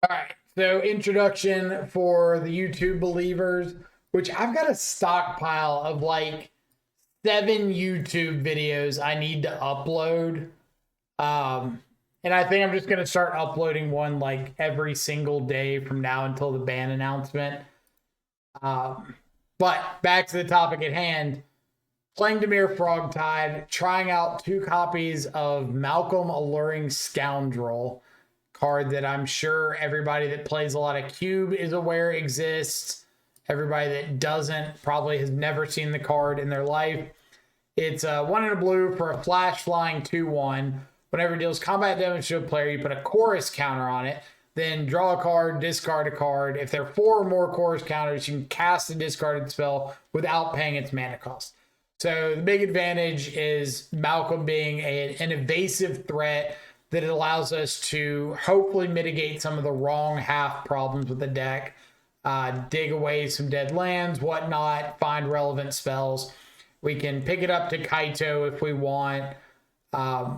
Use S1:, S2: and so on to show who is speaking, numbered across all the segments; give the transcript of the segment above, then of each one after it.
S1: All right. So, introduction for the YouTube believers, which I've got a stockpile of like 7 YouTube videos I need to upload. And I think I'm just going to start uploading one like every single day from now until the ban announcement. But back to the topic at hand, playing Dimir FrogTide, trying out 2 copies of Malcolm Alluring Scoundrel, card that I'm sure everybody that plays a lot of Cube is aware exists. Everybody that doesn't probably has never seen the card in their life. It's 1 and a blue for a flash flying 2/1. Whenever it deals combat damage to a player, you put a chorus counter on it. Then draw a card, discard a card. If there are 4 or more chorus counters, you can cast a discarded spell without paying its mana cost. So the big advantage is Malcolm being an evasive threat that allows us to hopefully mitigate some of the wrong half problems with the deck, dig away some dead lands, whatnot, find relevant spells. We can pick it up to Kaito if we want.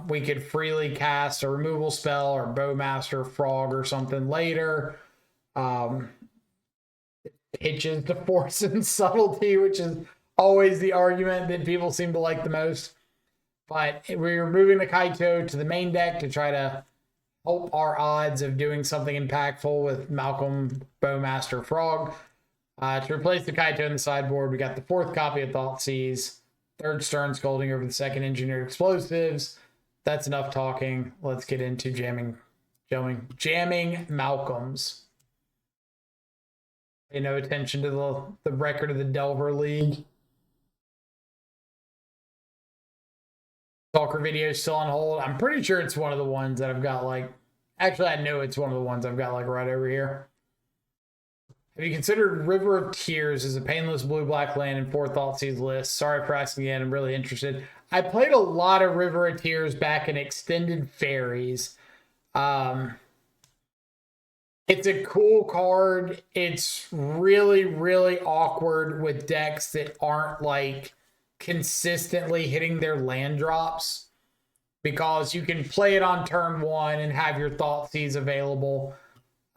S1: We could freely cast a removal spell or Bowmaster Frog or something later. Pitches to Force and Subtlety, which is always the argument that people seem to like the most. But we're moving the Kaito to the main deck to try to help our odds of doing something impactful with Malcolm Bowmaster Frog. To replace the Kaito in the sideboard, we got the 4th copy of Thoughtseize, 3rd Stern Scolding over the 2nd Engineered Explosives. That's enough talking. Let's get into jamming Malcolms. Pay no attention to the record of the Delver League. Stalker video is still on hold. I'm pretty sure it's one of the ones that I've got like. Actually, I know it's one of the ones I've got like right over here. Have you considered River of Tears as a painless blue-black land in 4 Thoughtseize list? Sorry for asking again. I'm really interested. I played a lot of River of Tears back in Extended Fairies. It's a cool card. It's really, really awkward with decks that aren't like consistently hitting their land drops, because you can play it on turn 1 and have your Thoughtseize available.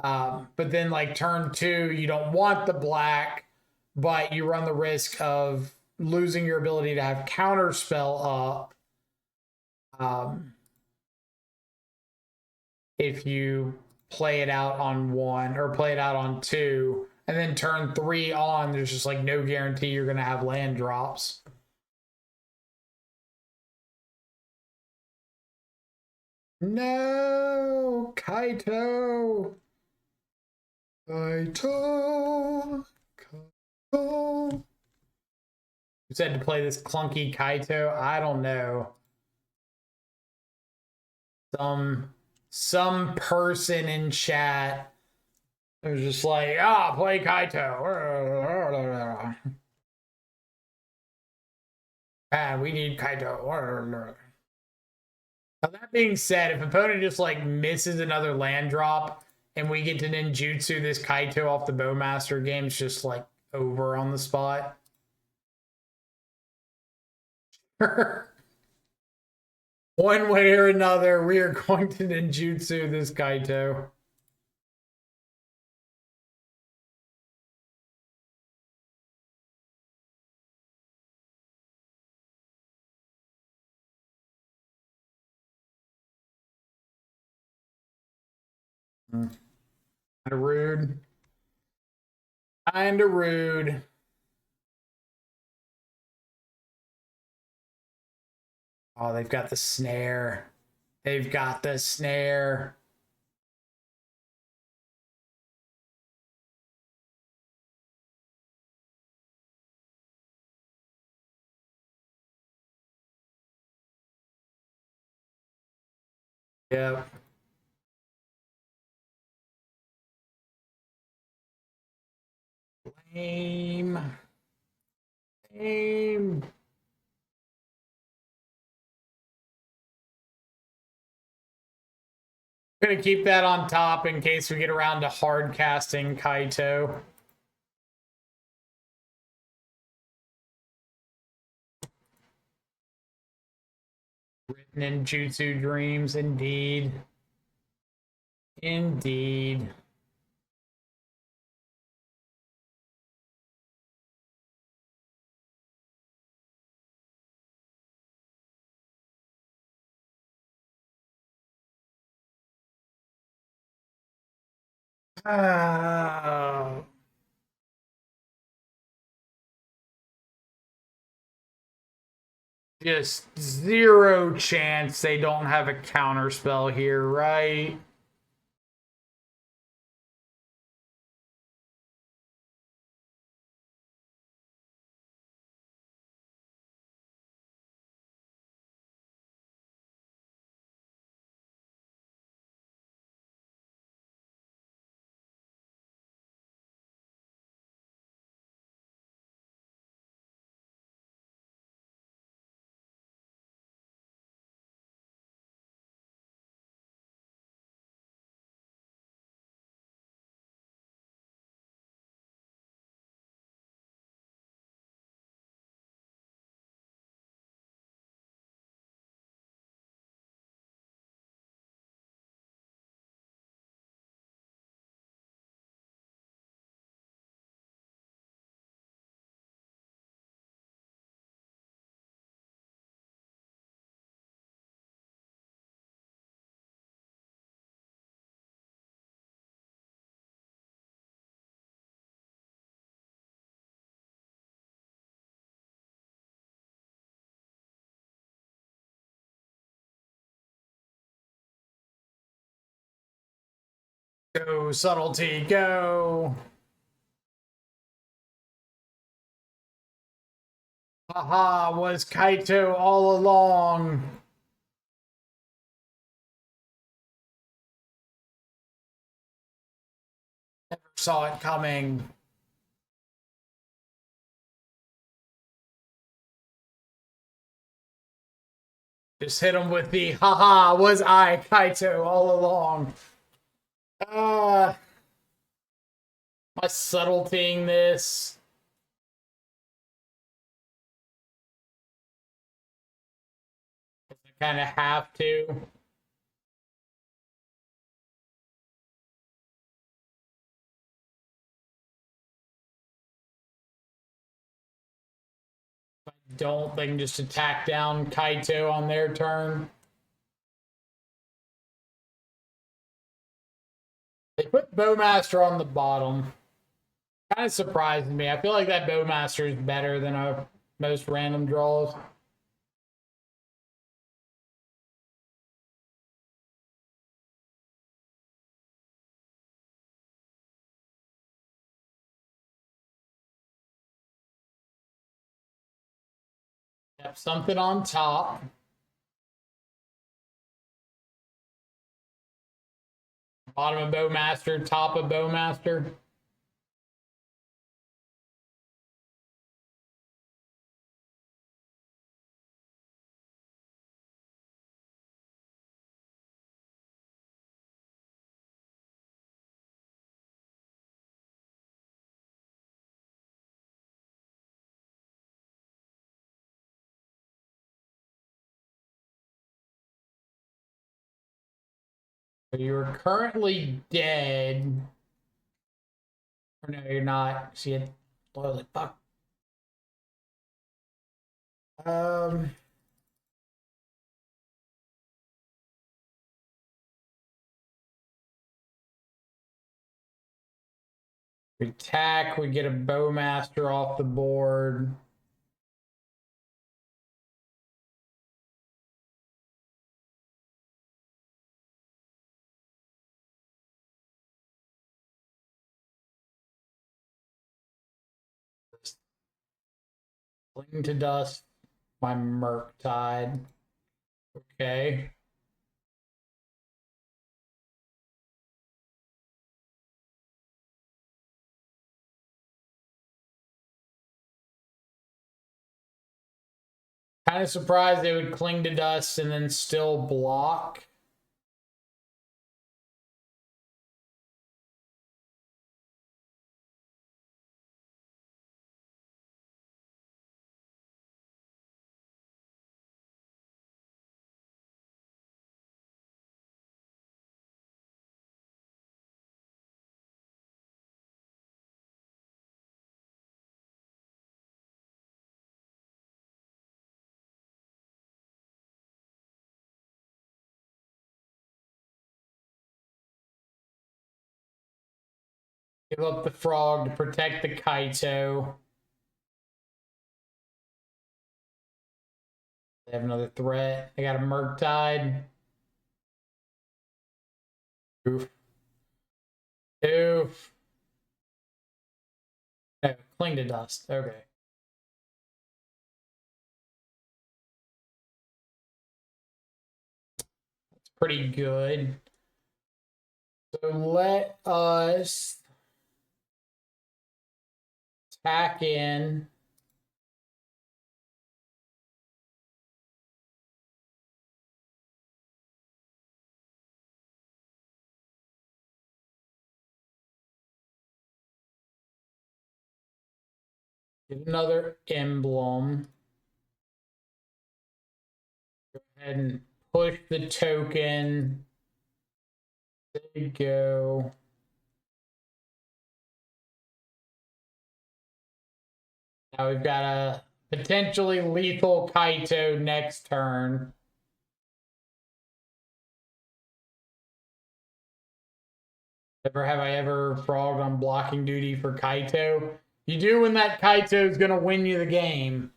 S1: But then like turn 2, you don't want the black, but you run the risk of losing your ability to have counter spell up. If you play it out on 1 or play it out on 2, and then turn 3 on, there's just like no guarantee you're going to have land drops. No, Kaito. Kaito. Kaito. You said to play this clunky Kaito? I don't know. Some person in chat was just like, play Kaito. We need Kaito. Now, that being said, if opponent just like misses another land drop and we get to ninjutsu this Kaito off the Bowmaster, game's just like over on the spot. One way or another, we are going to ninjutsu this Kaito. Kinda rude. Kinda rude. Oh, they've got the snare. They've got the snare. Yep. Lame. Lame. Gonna keep that on top in case we get around to hard casting Kaito. Written in Jutsu Dreams, indeed. Indeed. Uh, just zero chance they don't have a counter spell here, right? Go, subtlety, go. Haha, was Kaito all along. Never saw it coming. Just hit him with the haha, was I Kaito all along. My subtletying this. I kind of have to. Don't they can just attack down Kaito on their turn? They put Bowmaster on the bottom. Kind of surprised me. I feel like that Bowmaster is better than most random draws. Yep, something on top. Bottom of Bowmaster, top of Bowmaster. So you're currently dead. Or no, you're not. See it? Holy fuck. Um. We attack, we get a Bowmaster off the board. Cling to dust, my FrogTide. Okay. Kind of surprised they would cling to dust and then still block. Give up the frog to protect the Kaito. They have another threat. They got a Murktide. Oof. Oof. No, cling to dust. Okay. That's pretty good. So let us tack in. Get another emblem. Go ahead and push the token. There you go. Now we've got a potentially lethal Kaito next turn. Never have I ever frogged on blocking duty for Kaito. You do when that Kaito is going to win you the game.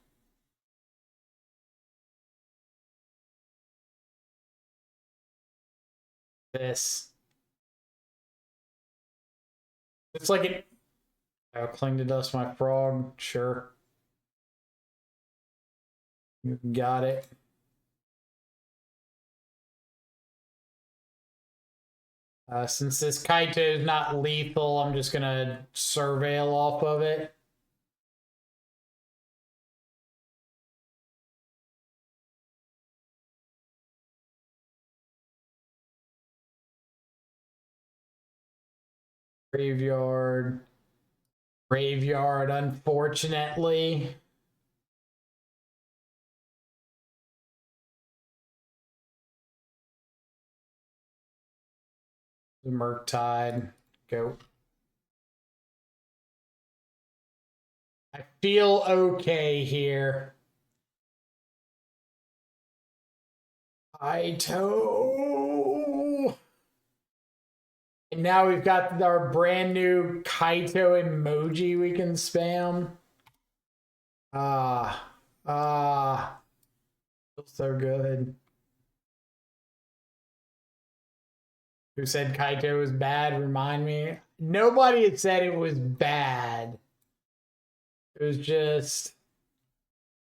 S1: This. It's like it. I'll cling to dust my frog. Sure. You got it. Since this Kaito is not lethal, I'm just going to surveil off of it. Graveyard. Graveyard, unfortunately. The Murktide. Go. I feel okay here. Kaito. And now we've got our brand new Kaito emoji we can spam. Feels so good. Who said Kaito was bad? Remind me. Nobody had said it was bad. It was just,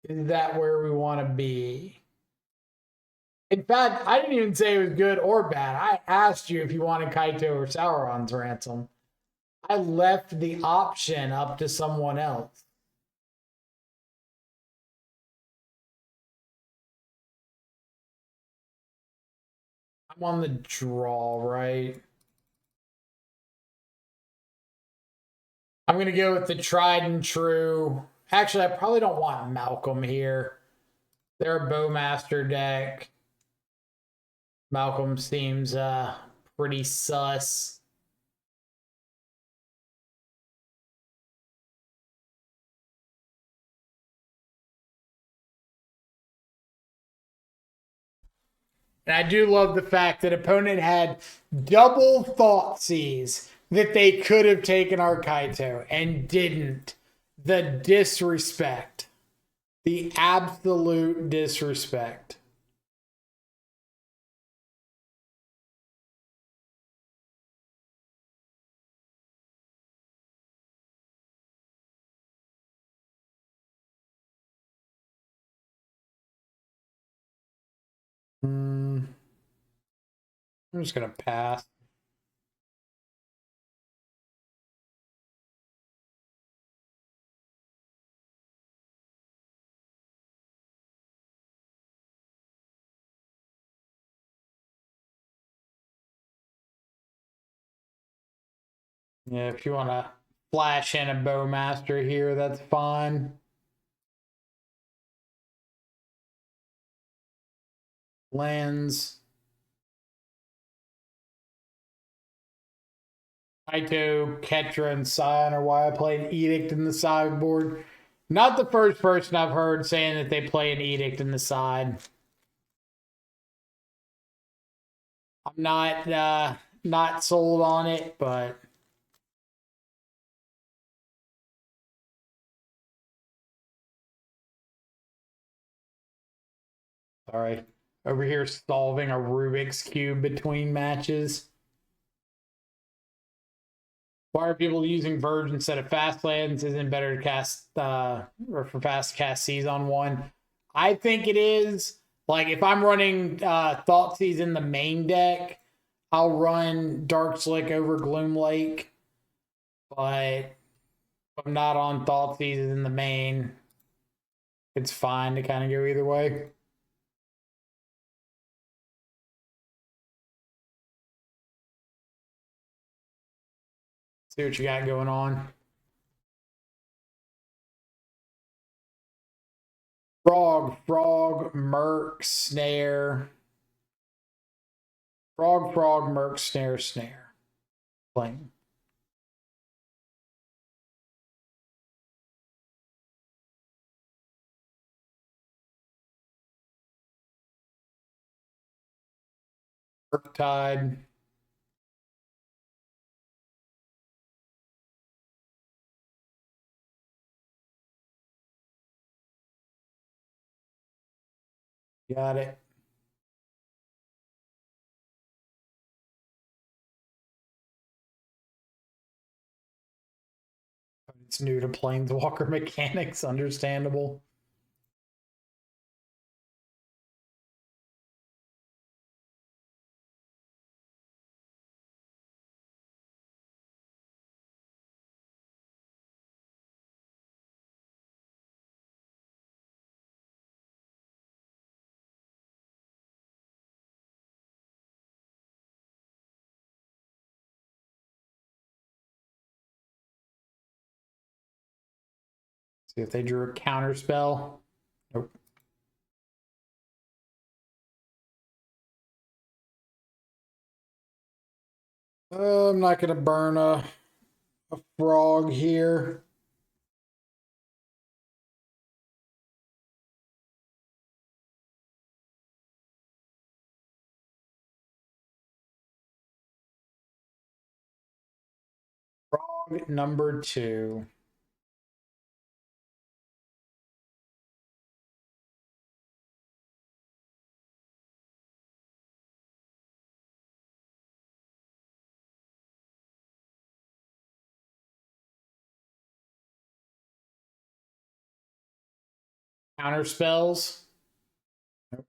S1: is that where we want to be? In fact, I didn't even say it was good or bad. I asked you if you wanted Kaito or Sauron's ransom. I left the option up to someone else. I'm on the draw, right? I'm going to go with the tried and true. Actually, I probably don't want Malcolm here. They're a Bowmaster deck. Malcolm seems pretty sus. And I do love the fact that opponent had double Thoughtseize that they could have taken our Kaito and didn't. The disrespect. The absolute disrespect. I'm just going to pass. Yeah, if you want to flash in a Bowmaster here, that's fine. Lands. Kaito, Ketra, and Scion are why I played Edict in the sideboard. Not the first person I've heard saying that they play an Edict in the side. I'm not sold on it, but Sorry. Over here solving a Rubik's Cube between matches. Why are people using Verge instead of Fast Lands? Isn't it better to cast or for fast cast Seize on one? I think it is. Like if I'm running Thoughtseize in the main deck, I'll run Dark Slick over Gloom Lake. But if I'm not on Thoughtseize in the main, it's fine to kind of go either way. See what you got going on. Frog, Merc, Snare. Frog, Merc, Snare. Playing. FrogTide. Got it. It's new to Planeswalker mechanics, understandable. See if they drew a counter spell. Nope. I'm not going to burn a frog here. Frog number 2. Counter spells. Nope.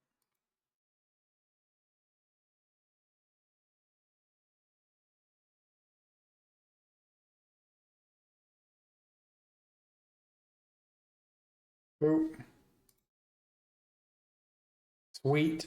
S1: Oop. Sweet.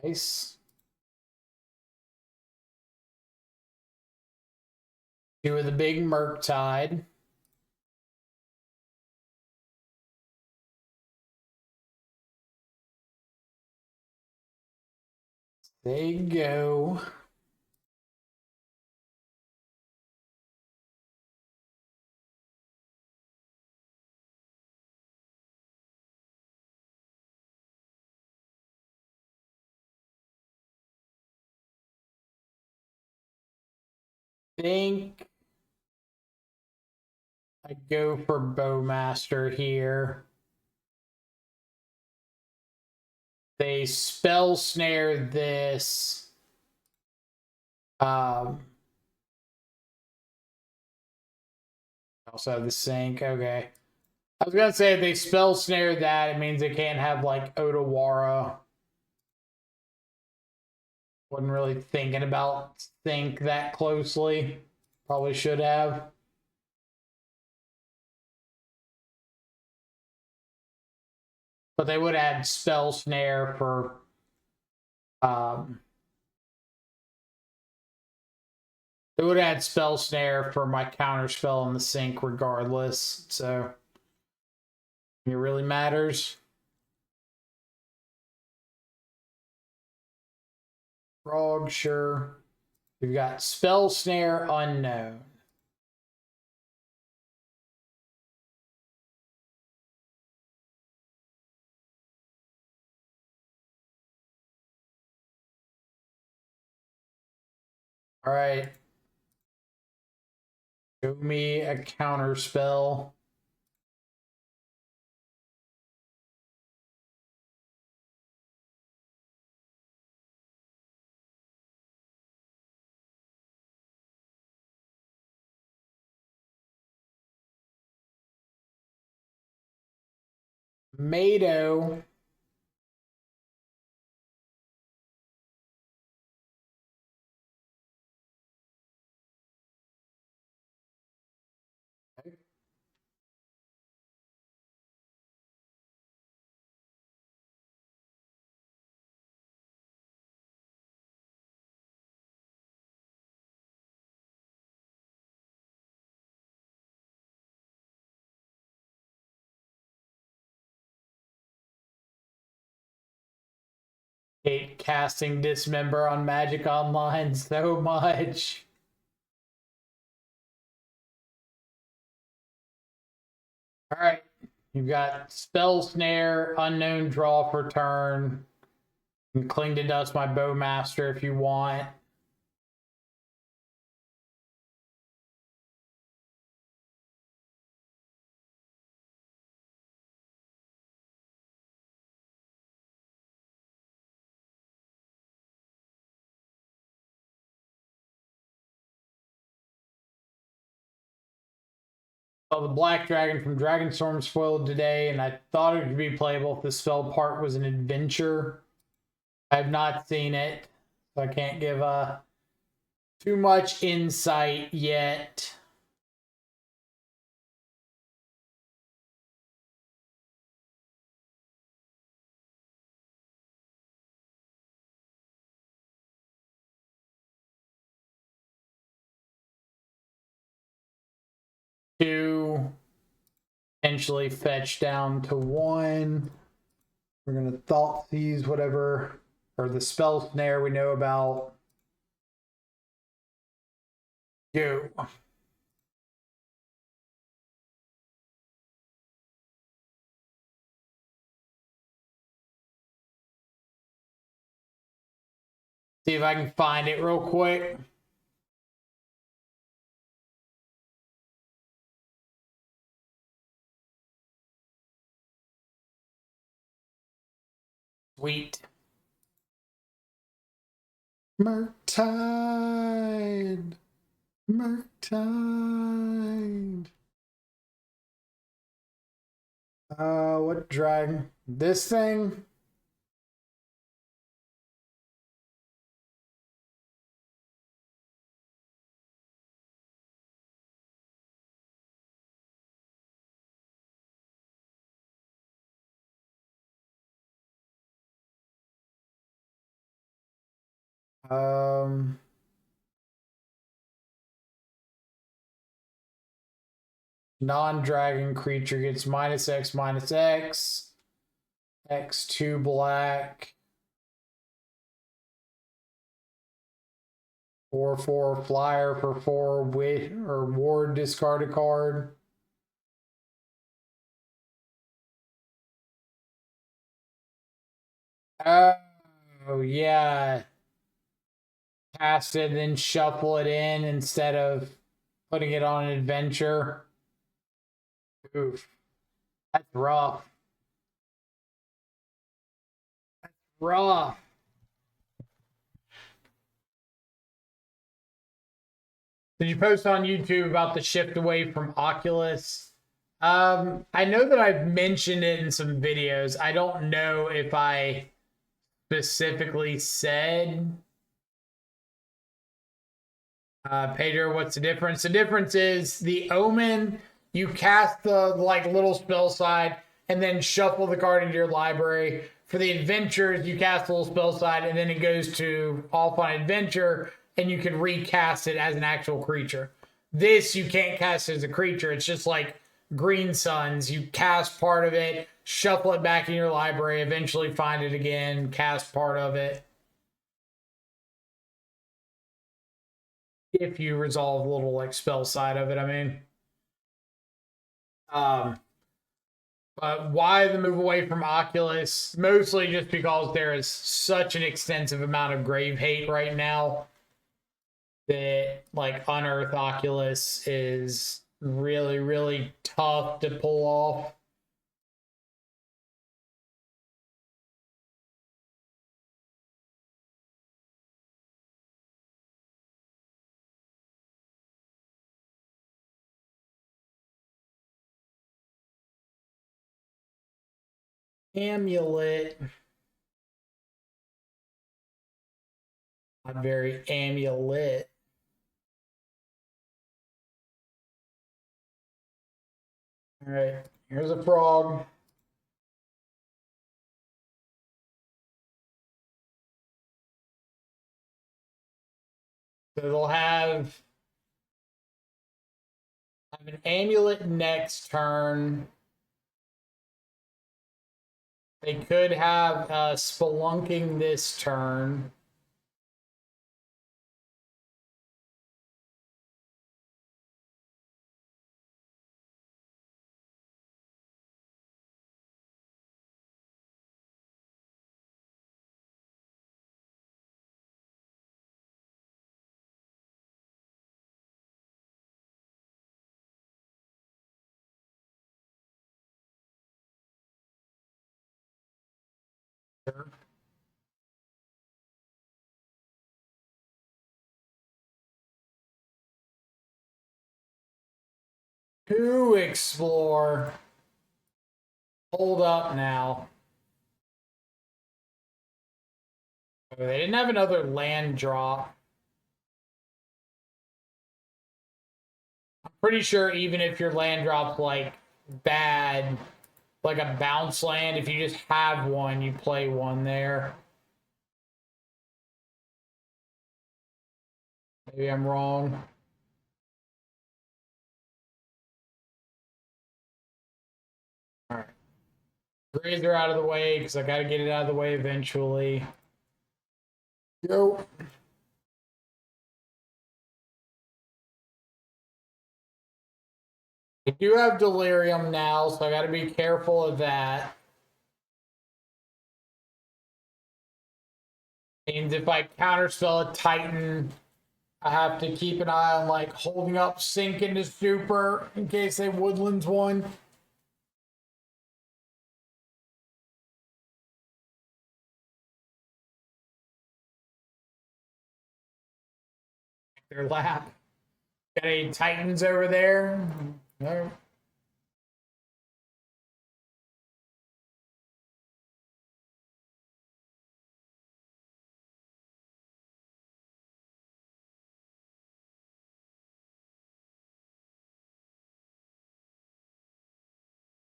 S1: Nice. 2 of the big Murktide. There you go. Think I go for Bowmaster here. They spell snare this. Also have the sink. Okay. I was gonna say if they spell snare that, it means they can't have like Otawara. Wasn't really thinking about sync that closely. Probably should have. But they would add spell snare for they would add spell snare for my counter spell in the sink regardless. So it really matters. Frog, sure. We've got Spell Snare Unknown. All right. Show me a counter spell. Mado. Hate casting Dismember on Magic Online so much. All right. You've got Spell Snare, Unknown Draw for turn. You can Cling to Dust my Bowmaster if you want. Well, the Black Dragon from Dragonstorm spoiled today, and I thought it would be playable if the spell part was an adventure. I have not seen it, so I can't give too much insight yet. Two, potentially fetch down to one. We're gonna Thought Seize whatever, or the Spell Snare we know about. Go. See if I can find it real quick. Sweet. Murktide. Murktide. What dragon? This thing? Non-dragon creature gets -X/-X. X2 black. 4/4 flyer for 4 wit or ward, discard a card. Oh yeah. Cast it, then shuffle it in instead of putting it on an adventure. Oof. That's rough. That's rough. Did you post on YouTube about the shift away from Oculus? I know that I've mentioned it in some videos. I don't know if I specifically said, Pedro, what's the difference? The difference is the Omen, you cast the like little spell side and then shuffle the card into your library. For the adventures, you cast a little spell side and then it goes to off on adventure and you can recast it as an actual creature. This you can't cast as a creature. It's just like Green Suns. You cast part of it, shuffle it back in your library, eventually find it again, cast part of it. if you resolve a little like spell side of it, I mean. But why the move away from Oculus? Mostly just because there is such an extensive amount of grave hate right now that like Unearth Oculus is really, really tough to pull off. Amulet. Not very amulet. All right, here's a frog. So they'll have an amulet next turn. They could have spelunking this turn. To explore. Hold up now. Oh, they didn't have another land drop. I'm pretty sure even if your land drop's like bad, like a bounce land, if you just have one, you play one there. Maybe I'm wrong. All right. Grazer out of the way because I got to get it out of the way eventually. Yo. I do have Delirium now, so I got to be careful of that. And if I counterspell a Titan, I have to keep an eye on like holding up Sink into Super in case they Woodlands one. Their lap. Got any Titans over there? No.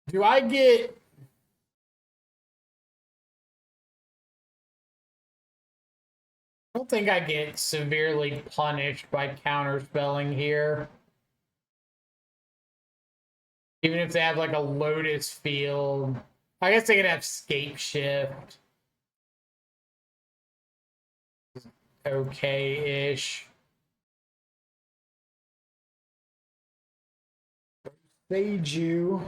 S1: Do I get... I don't think I get severely punished by counterspelling here. Even if they have like a Lotus Field. I guess they could have Scape Shift. Okay-ish. Sage you.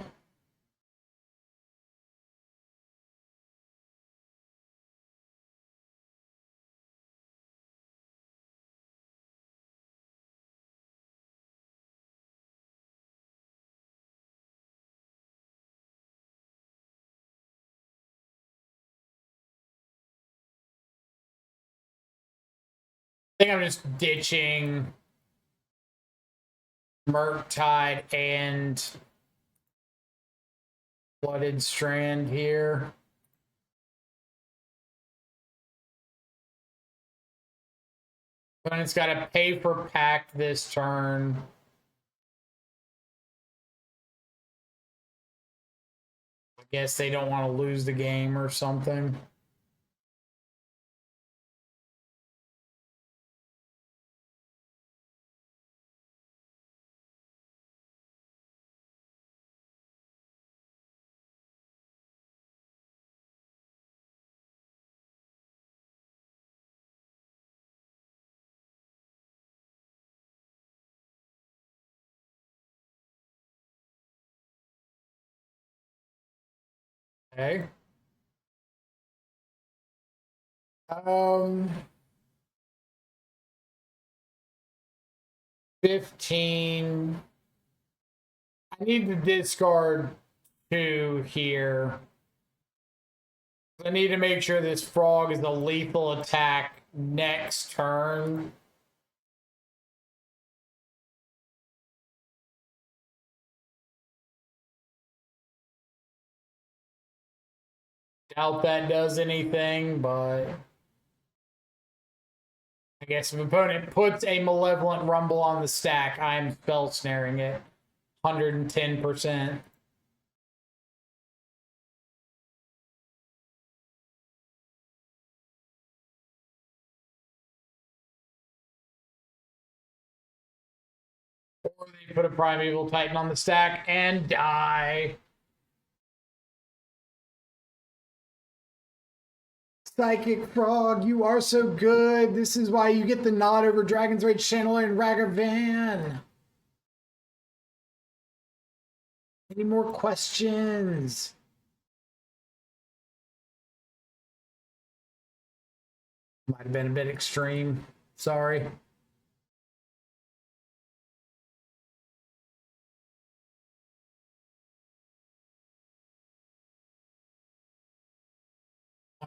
S1: I think I'm just ditching FrogTide and Flooded Strand here. But it's got to pay for pack this turn. I guess they don't want to lose the game or something. Okay. 15. I need to discard 2 here. I need to make sure this frog is a lethal attack next turn. Doubt that does anything, but I guess if an opponent puts a Malevolent Rumble on the stack, I'm spell snaring it 110%. Or they put a Primeval Titan on the stack and die. Psychic Frog, you are so good. This is why you get the nod over Dragon's Rage Channeler and Ragavan. Any more questions? Might have been a bit extreme. Sorry.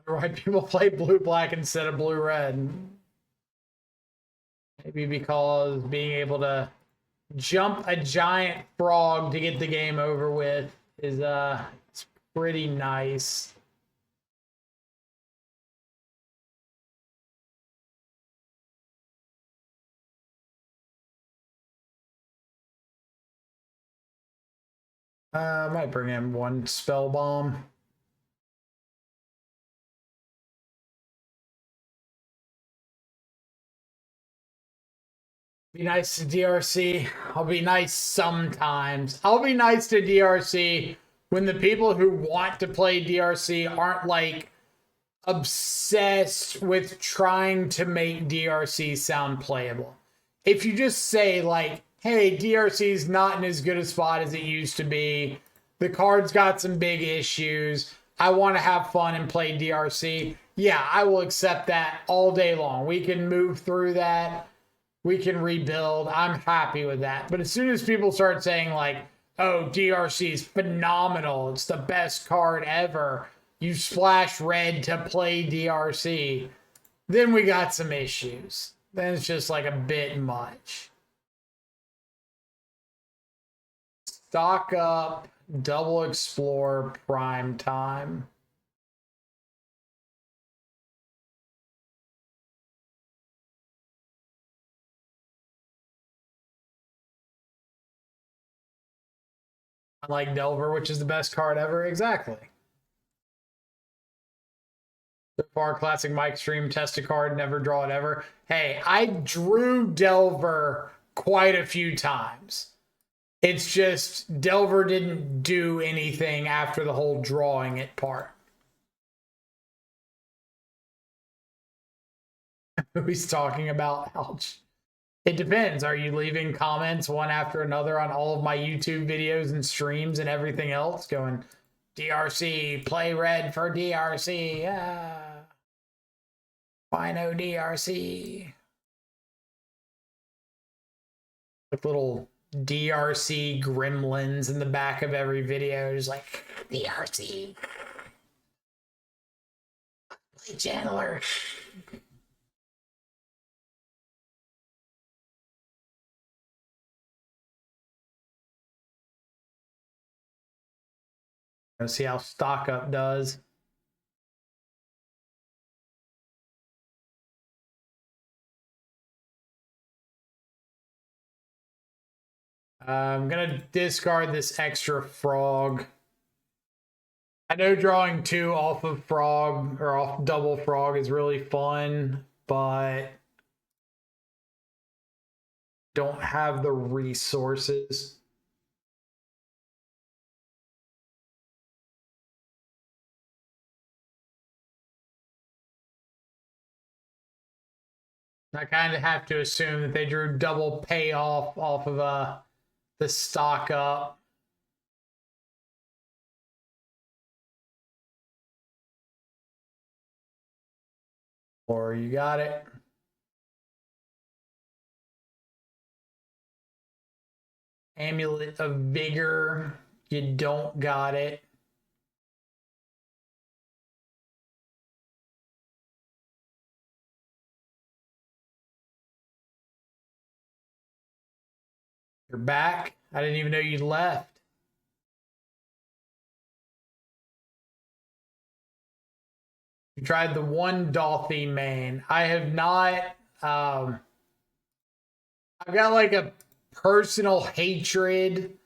S1: Wonder why people play blue-black instead of blue-red. Maybe because being able to jump a giant frog to get the game over with is it's pretty nice. I might bring in 1 spell bomb. Be nice to DRC. I'll be nice sometimes. I'll be nice to DRC when the people who want to play DRC aren't like obsessed with trying to make DRC sound playable. If you just say like, hey, DRC is not in as good a spot as it used to be. The card's got some big issues. I want to have fun and play DRC. Yeah, I will accept that all day long. We can move through that. We can rebuild. I'm happy with that. But as soon as people start saying like, oh, DRC is phenomenal. It's the best card ever. You splash red to play DRC. Then we got some issues. Then it's just like a bit much. Stock up, double explore, prime time. Unlike Delver, which is the best card ever. Exactly. So far, classic Mike stream, test a card, never draw it ever. Hey, I drew Delver quite a few times. It's just Delver didn't do anything after the whole drawing it part. Who he's talking about? Ouch. It depends. Are you leaving comments one after another on all of my YouTube videos and streams and everything else going, DRC, play red for DRC. Why no DRC? Like little DRC gremlins in the back of every video, just like DRC. Play Channeler. Let's see how stock up does. I'm gonna discard this extra frog. I know drawing 2 off of frog or off double frog is really fun, but don't have the resources. I kind of have to assume that they drew double payoff off of the stock up. Or you got it. Amulet of Vigor. You don't got it. You're back. I didn't even know you left. You tried the one Dolphy main. I have not. I've got like a personal hatred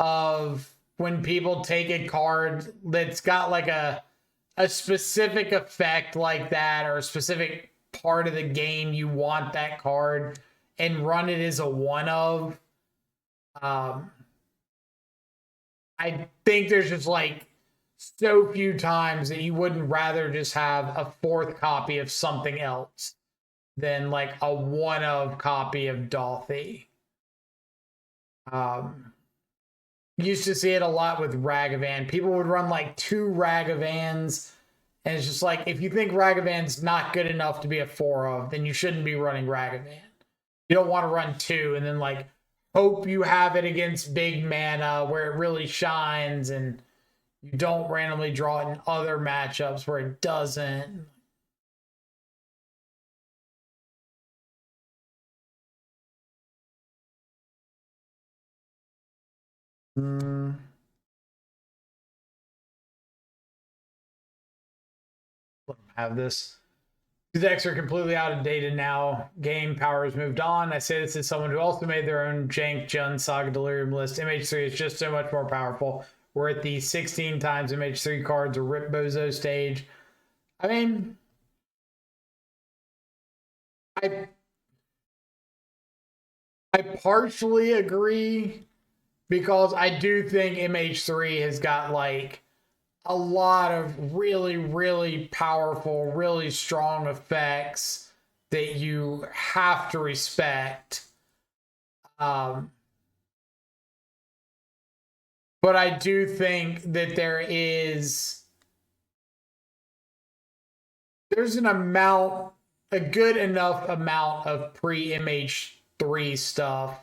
S1: of when people take a card that's got like a specific effect like that, or a specific part of the game you want that card, and run it as a one of. I think there's just like so few times that you wouldn't rather just have a fourth copy of something else than like a one of copy of Dolphy. Used to see it a lot with Ragavan. People would run like two Ragavans, and it's just like, if you think Ragavan's not good enough to be a four of, then you shouldn't be running Ragavan. You don't want to run two and then like hope you have it against big mana where it really shines, and you don't randomly draw it in other matchups where it doesn't. Have this. These decks are completely out of date now. Game power has moved on. I say this as someone who also made their own Jank Jun Saga Delirium list. MH3 is just so much more powerful. We're at the 16 times MH3 cards or Rip Bozo stage. I mean, I partially agree, because I do think MH3 has got like a lot of really, really powerful, really strong effects that you have to respect. But I do think that there's an amount, a good enough amount of pre-MH3 stuff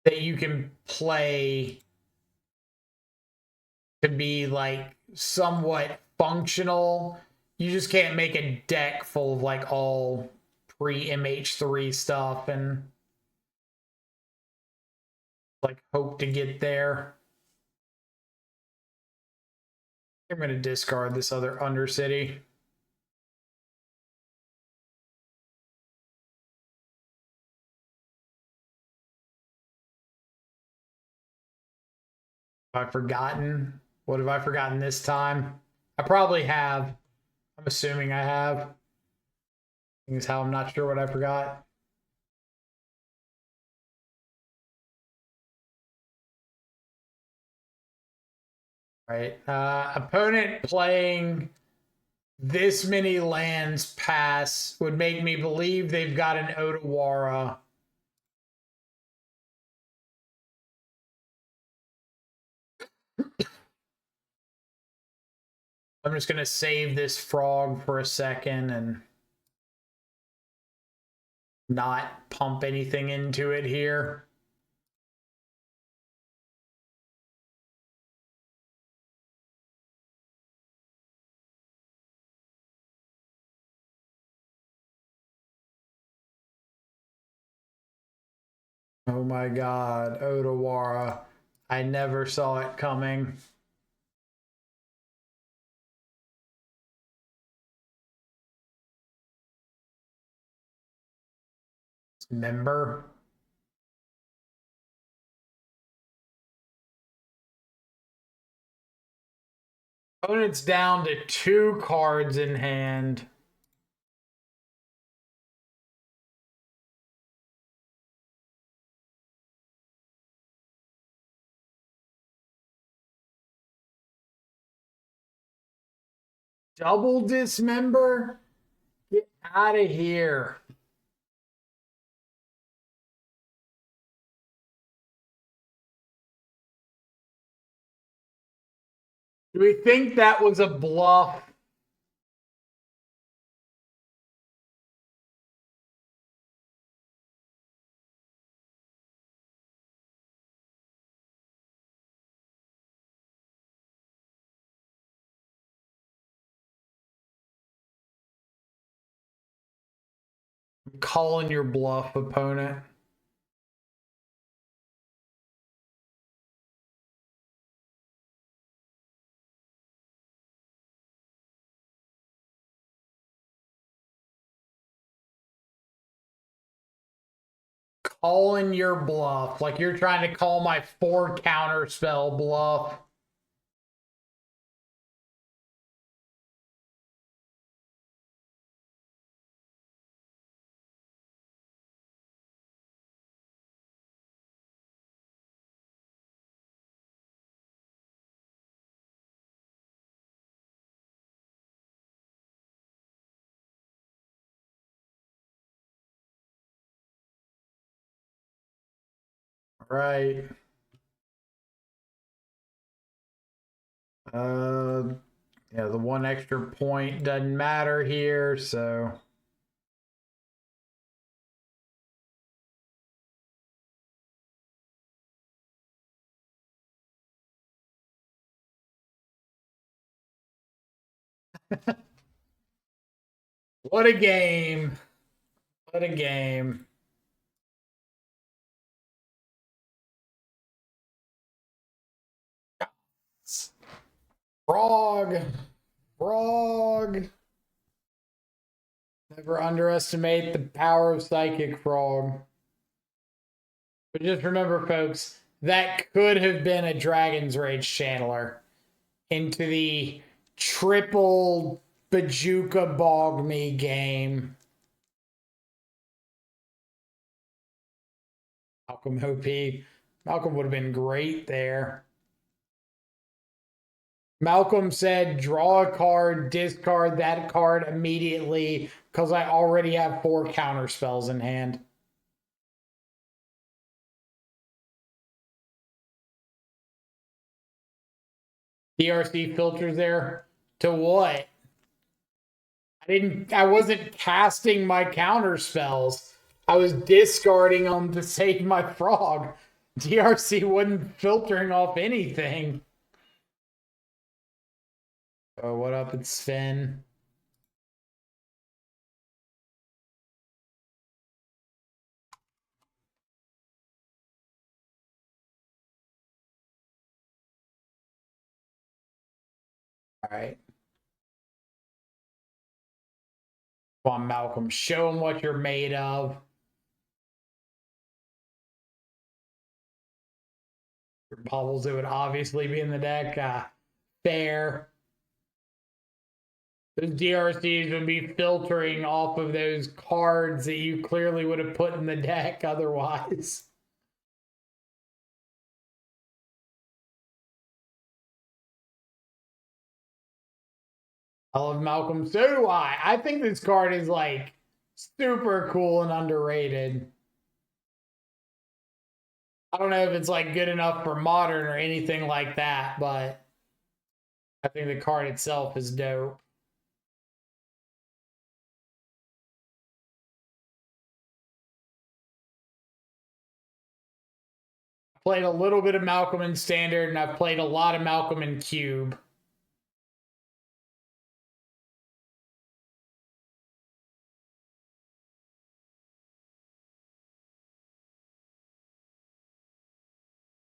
S1: that you can play to be like somewhat functional. You just can't make a deck full of like all pre-MH3 stuff and like hope to get there. I'm going to discard this other Undercity. Have I forgotten? What have I forgotten this time? I probably have. I'm assuming I have. Is how I'm not sure what I forgot. Right. Opponent playing this many lands pass would make me believe they've got an Otawara. I'm just going to save this frog for a second and not pump anything into it here. Oh my god, Otawara. I never saw it coming. Member. Opponent's down to 2 cards in hand. Double dismember? Get out of here. Do we think that was a bluff? calling your bluff, opponent. Calling your bluff. Like you're trying to call my 4 counter spell bluff. Right. Yeah, the 1 extra point doesn't matter here, so. What a game. What a game. Frog. Frog. Never underestimate the power of Psychic Frog. But just remember, folks, that could have been a Dragon's Rage channeler into the triple Bajuka Bog Me game. Malcolm OP. Malcolm would have been great there. Malcolm said, draw a card, discard that card immediately because I already have 4 counter spells in hand. DRC filters there. To what? I wasn't casting my counter spells. I was discarding them to save my frog. DRC wasn't filtering off anything. Oh, what up? It's Sven. All right. Come on, Malcolm. Show them what you're made of. Your bubbles, it would obviously be in the deck. Fair. Those DRCs would be filtering off of those cards that you clearly would have put in the deck otherwise. I love Malcolm. So do I. I think this card is like super cool and underrated. I don't know if it's like good enough for modern or anything like that, but I think the card itself is dope. Played a little bit of Malcolm in Standard, and I've played a lot of Malcolm in Cube.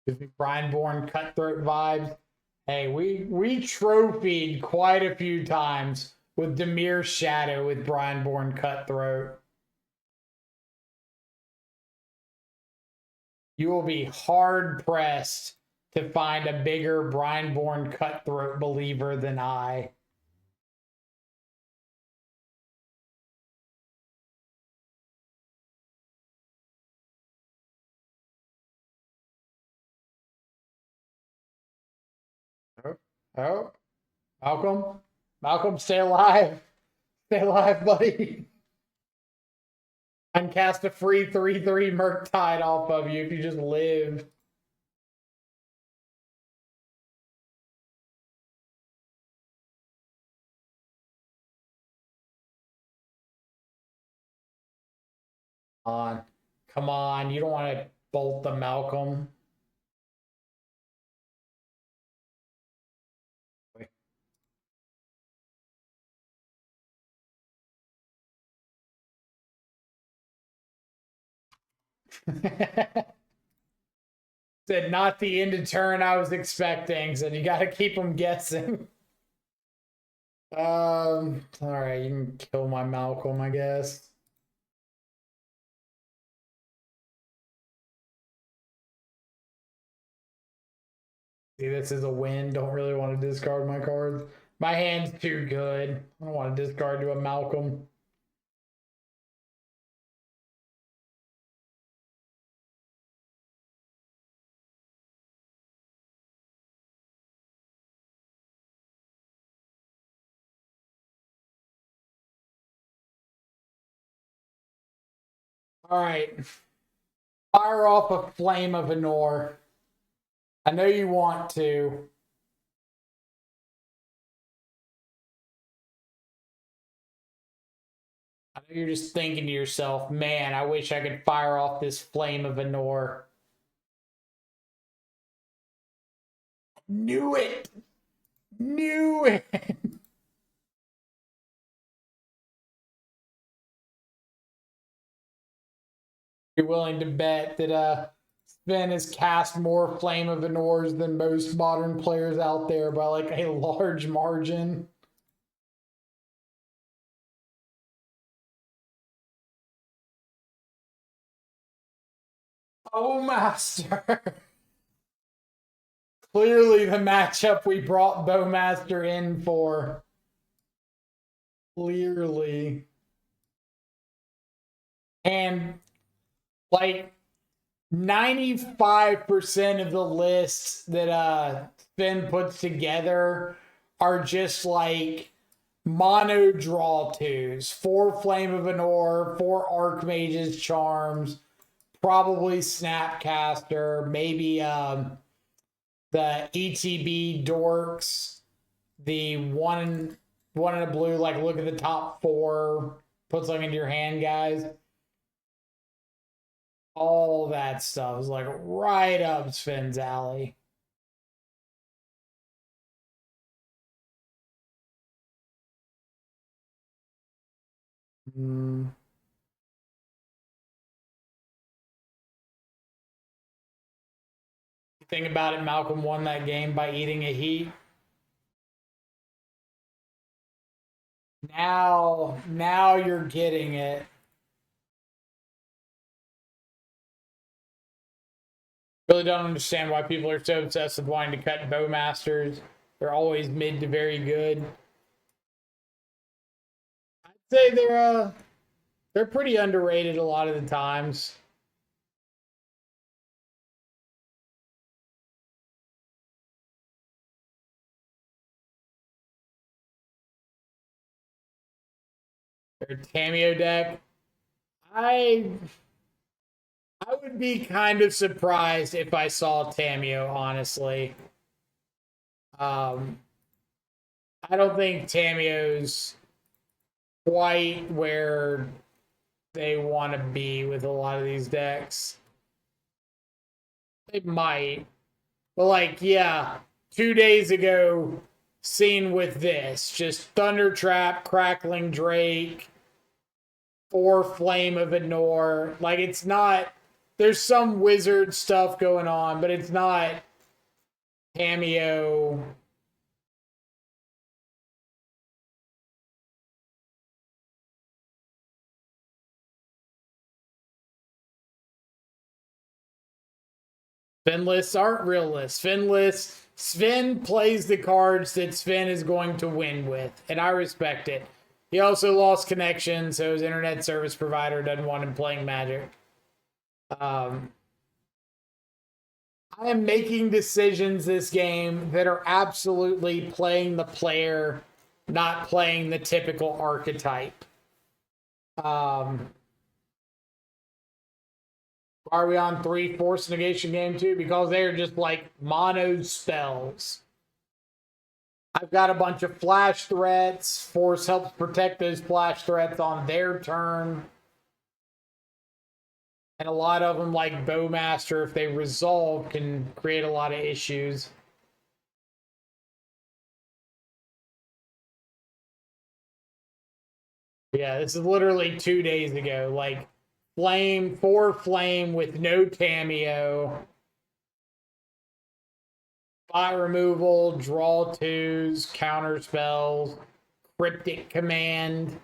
S1: Gives me Brineborn Cutthroat vibes. Hey, we trophied quite a few times with Dimir Shadow with Brineborn Cutthroat. You will be hard pressed to find a bigger Brineborn Cutthroat believer than I. Oh, Malcolm. Malcolm, stay alive. Stay alive, buddy. I can cast a free 3/3 Murktide off of you if you just live. On. Come on. You don't want to bolt the Malcolm. Said not the end of turn I was expecting. Said you got to keep them guessing. All right, you can kill my Malcolm, I guess. See, this is a win. Don't really want to discard my cards. My hand's too good. I don't want to discard to a Malcolm. All right. Fire off a Flame of Anor. I know you want to. I know you're just thinking to yourself, man, I wish I could fire off this Flame of Anor. Knew it! Knew it! You're willing to bet that Sven has cast more Flame of Anors than most modern players out there by like a large margin. Oh, Master! Clearly the matchup we brought Bowmaster in for. Clearly. And like 95% of the lists that Finn puts together are just like mono draw twos. 4 Flame of Anor, 4 Archmage's Charms, probably Snapcaster, maybe the ETB Dorks, the one in a blue, like look at the top 4, put something into your hand, guys. All that stuff is like right up Sven's alley. Mm. Think about it, Malcolm won that game by eating a heat. Now you're getting it. Really don't understand why people are so obsessed with wanting to cut Bowmasters. They're always mid to very good. I'd say they're pretty underrated a lot of the times. Their Tameo deck. I would be kind of surprised if I saw Tameo, honestly. I don't think Tameo's quite where they want to be with a lot of these decks. They might. But like, yeah, 2 days ago, seen with this, just Thunder Trap, Crackling Drake, 4 Flame of Anor. Like, it's not, there's some wizard stuff going on, but it's not Cameo. Sven lists aren't real lists. Sven plays the cards that Sven is going to win with, and I respect it. He also lost connection, so his internet service provider doesn't want him playing Magic. I am making decisions this game that are absolutely playing the player, not playing the typical archetype. Are we on 3 Force Negation game 2? Because they're just like mono spells. I've got a bunch of flash threats. Force helps protect those flash threats on their turn. And a lot of them, like Bowmaster, if they resolve, can create a lot of issues. Yeah, this is literally 2 days ago. Like, Flame, 4 flame with no cameo. Spot removal, draw 2s, counter spells, cryptic command.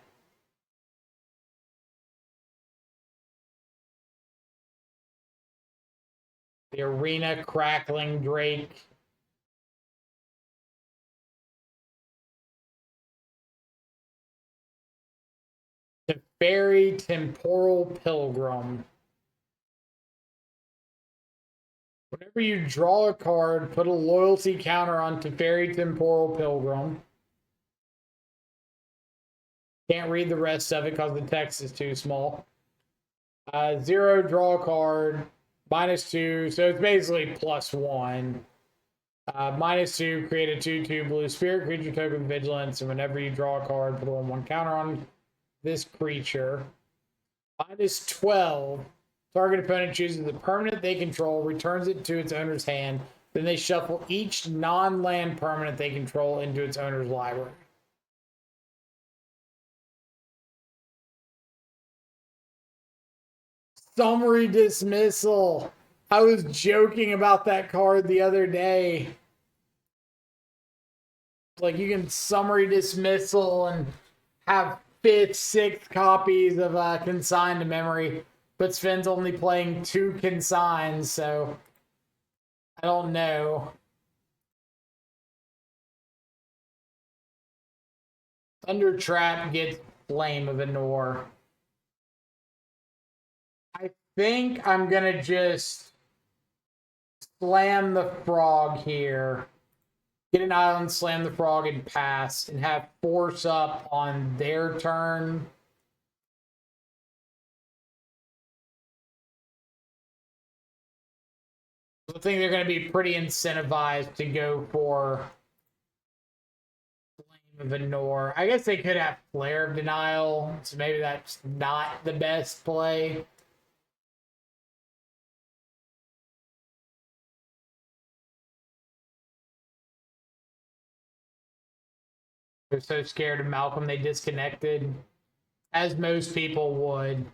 S1: The Arena Crackling Drake. Teferi Temporal Pilgrim. Whenever you draw a card, put a loyalty counter on Teferi Temporal Pilgrim. Can't read the rest of it because the text is too small. 0, draw a card. -2, so it's basically +1. -2, create a 2/2 blue spirit creature token with vigilance, and whenever you draw a card, put a 1/1 counter on this creature. -12, target opponent chooses the permanent they control, returns it to its owner's hand, then they shuffle each non-land permanent they control into its owner's library. Summary Dismissal. I was joking about that card the other day. Like, you can summary dismissal and have 5th, 6th copies of Consign to Memory, but Sven's only playing 2 consigns, so I don't know. Thunder Trap gets Flame of Anor. I think I'm gonna just slam the frog here. Get an island, slam the frog, and pass, and have force up on their turn. I think they're going to be pretty incentivized to go for Flame of Anor. I guess they could have Flare of Denial, so maybe that's not the best play. They're so scared of Malcolm they disconnected, as most people would.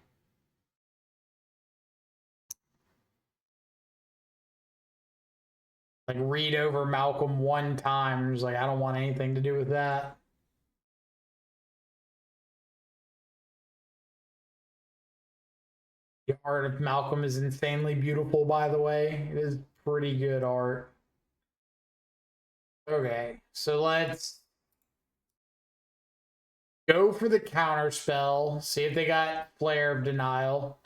S1: Like, read over Malcolm one time and just like, I don't want anything to do with that. The art of Malcolm is insanely beautiful, by the way. It is pretty good art. Okay, so let's go for the counter spell. See if they got Flare of Denial.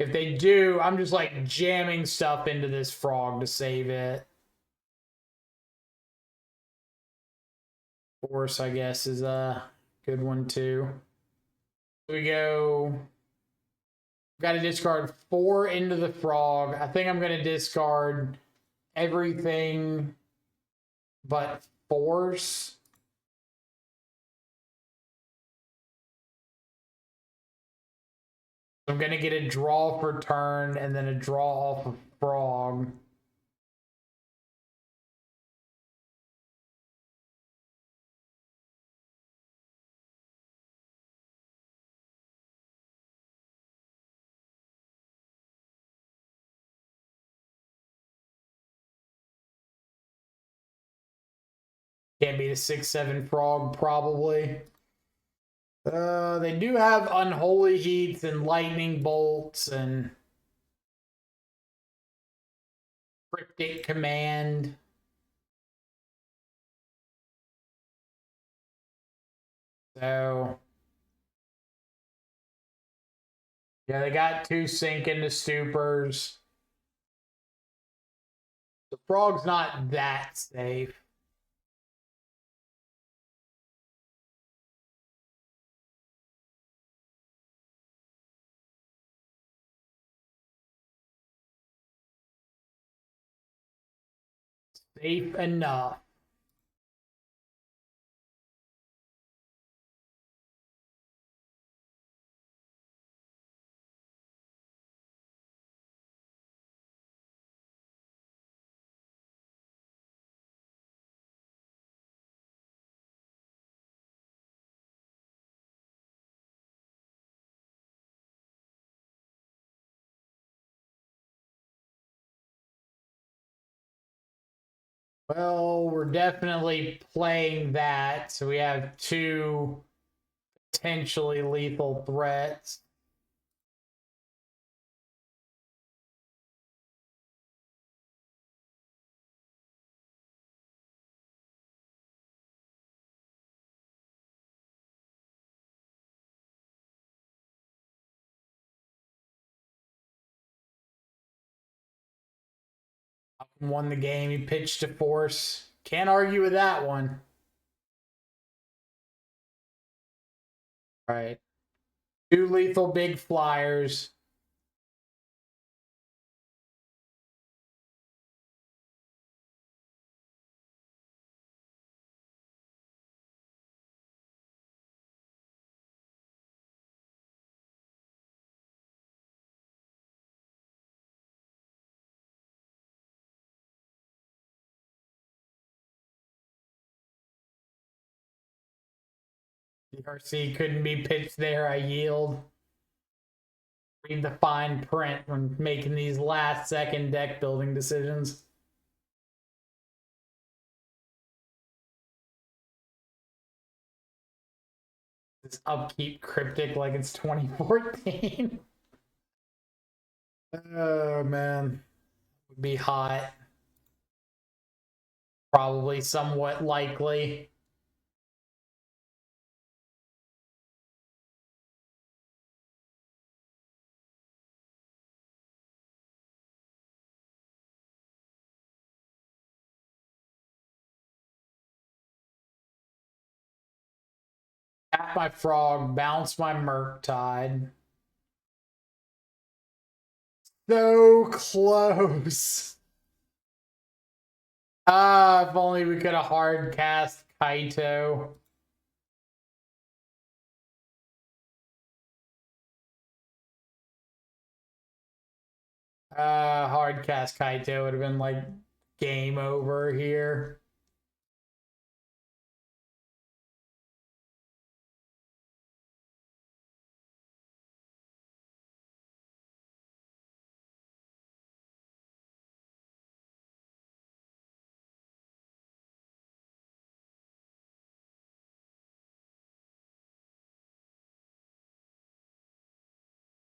S1: If they do, I'm just like jamming stuff into this frog to save it. Force, I guess, is a good one too. We go. Got to discard 4 into the frog. I think I'm going to discard everything but force. I'm going to get a draw for turn and then a draw off of frog. Can't beat a 6/7 frog, probably. They do have Unholy Heats and Lightning Bolts and Cryptic Command. So, yeah, they got 2 sink into stupors. The frog's not that safe. Safe enough. Well, we're definitely playing that. So we have two potentially lethal threats. Won the game. He pitched to force. Can't argue with that one. All right. Two lethal big flyers. DRC couldn't be pitched there. I yield. Read the fine print when making these last second deck building decisions. This upkeep cryptic like it's 2014. Oh man. Would be hot. Probably somewhat likely. Tap my frog, bounce my Murktide. So close. Ah, if only we could have hard cast Kaito. Hard cast Kaito would have been like game over here.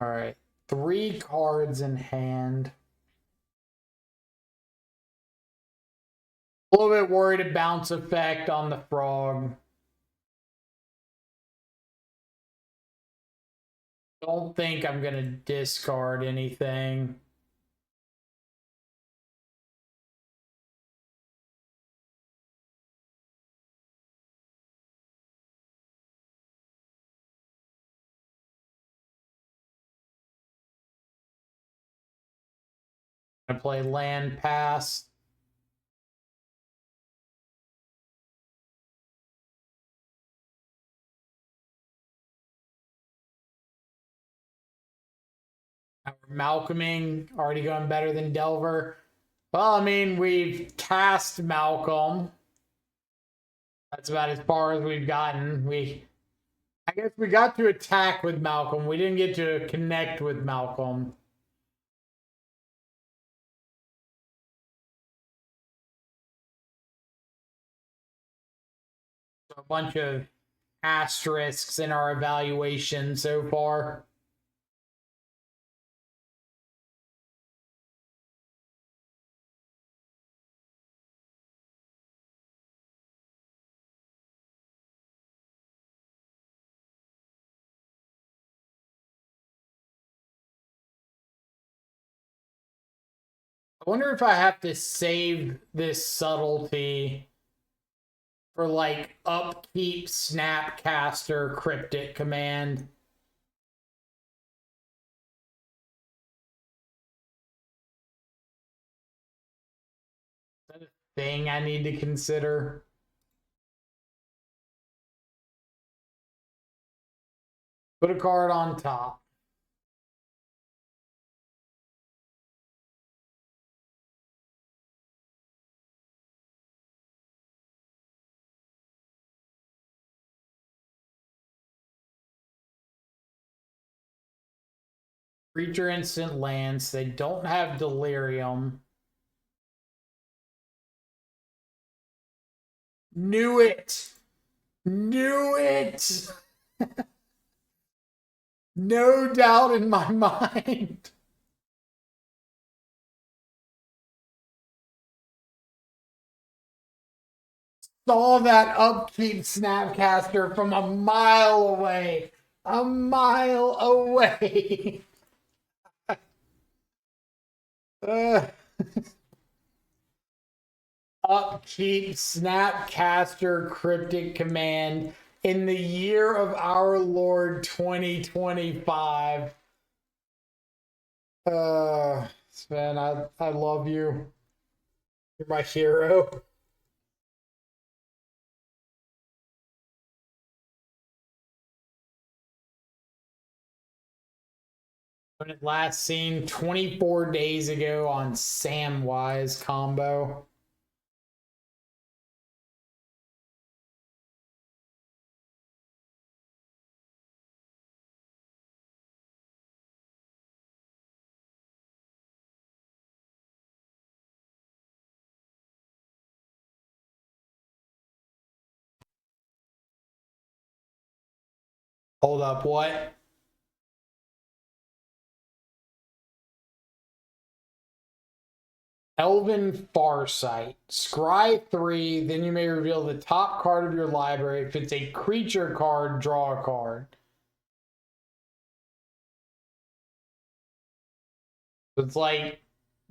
S1: All right. 3 cards in hand. A little bit worried a bounce effect on the frog. Don't think I'm going to discard anything. I'm going to play land pass. Malcolming, already going better than Delver. Well, I mean, we've cast Malcolm. That's about as far as we've gotten. I guess we got to attack with Malcolm. We didn't get to connect with Malcolm. So a bunch of asterisks in our evaluation so far. I wonder if I have to save this subtlety for like upkeep snapcaster cryptic command. Is that a thing I need to consider? Put a card on top. Creature instant lands. They don't have Delirium. Knew it. Knew it. No doubt in my mind. Saw that upkeep Snapcaster from a mile away. A mile away. uh, upkeep Snapcaster Cryptic Command in the year of our Lord 2025. Sven, I love you. You're my hero. When it last seen 24 days ago on Samwise combo. Hold up, what? Elven Farsight. Scry 3, then you may reveal the top card of your library. If it's a creature card, draw a card. It's like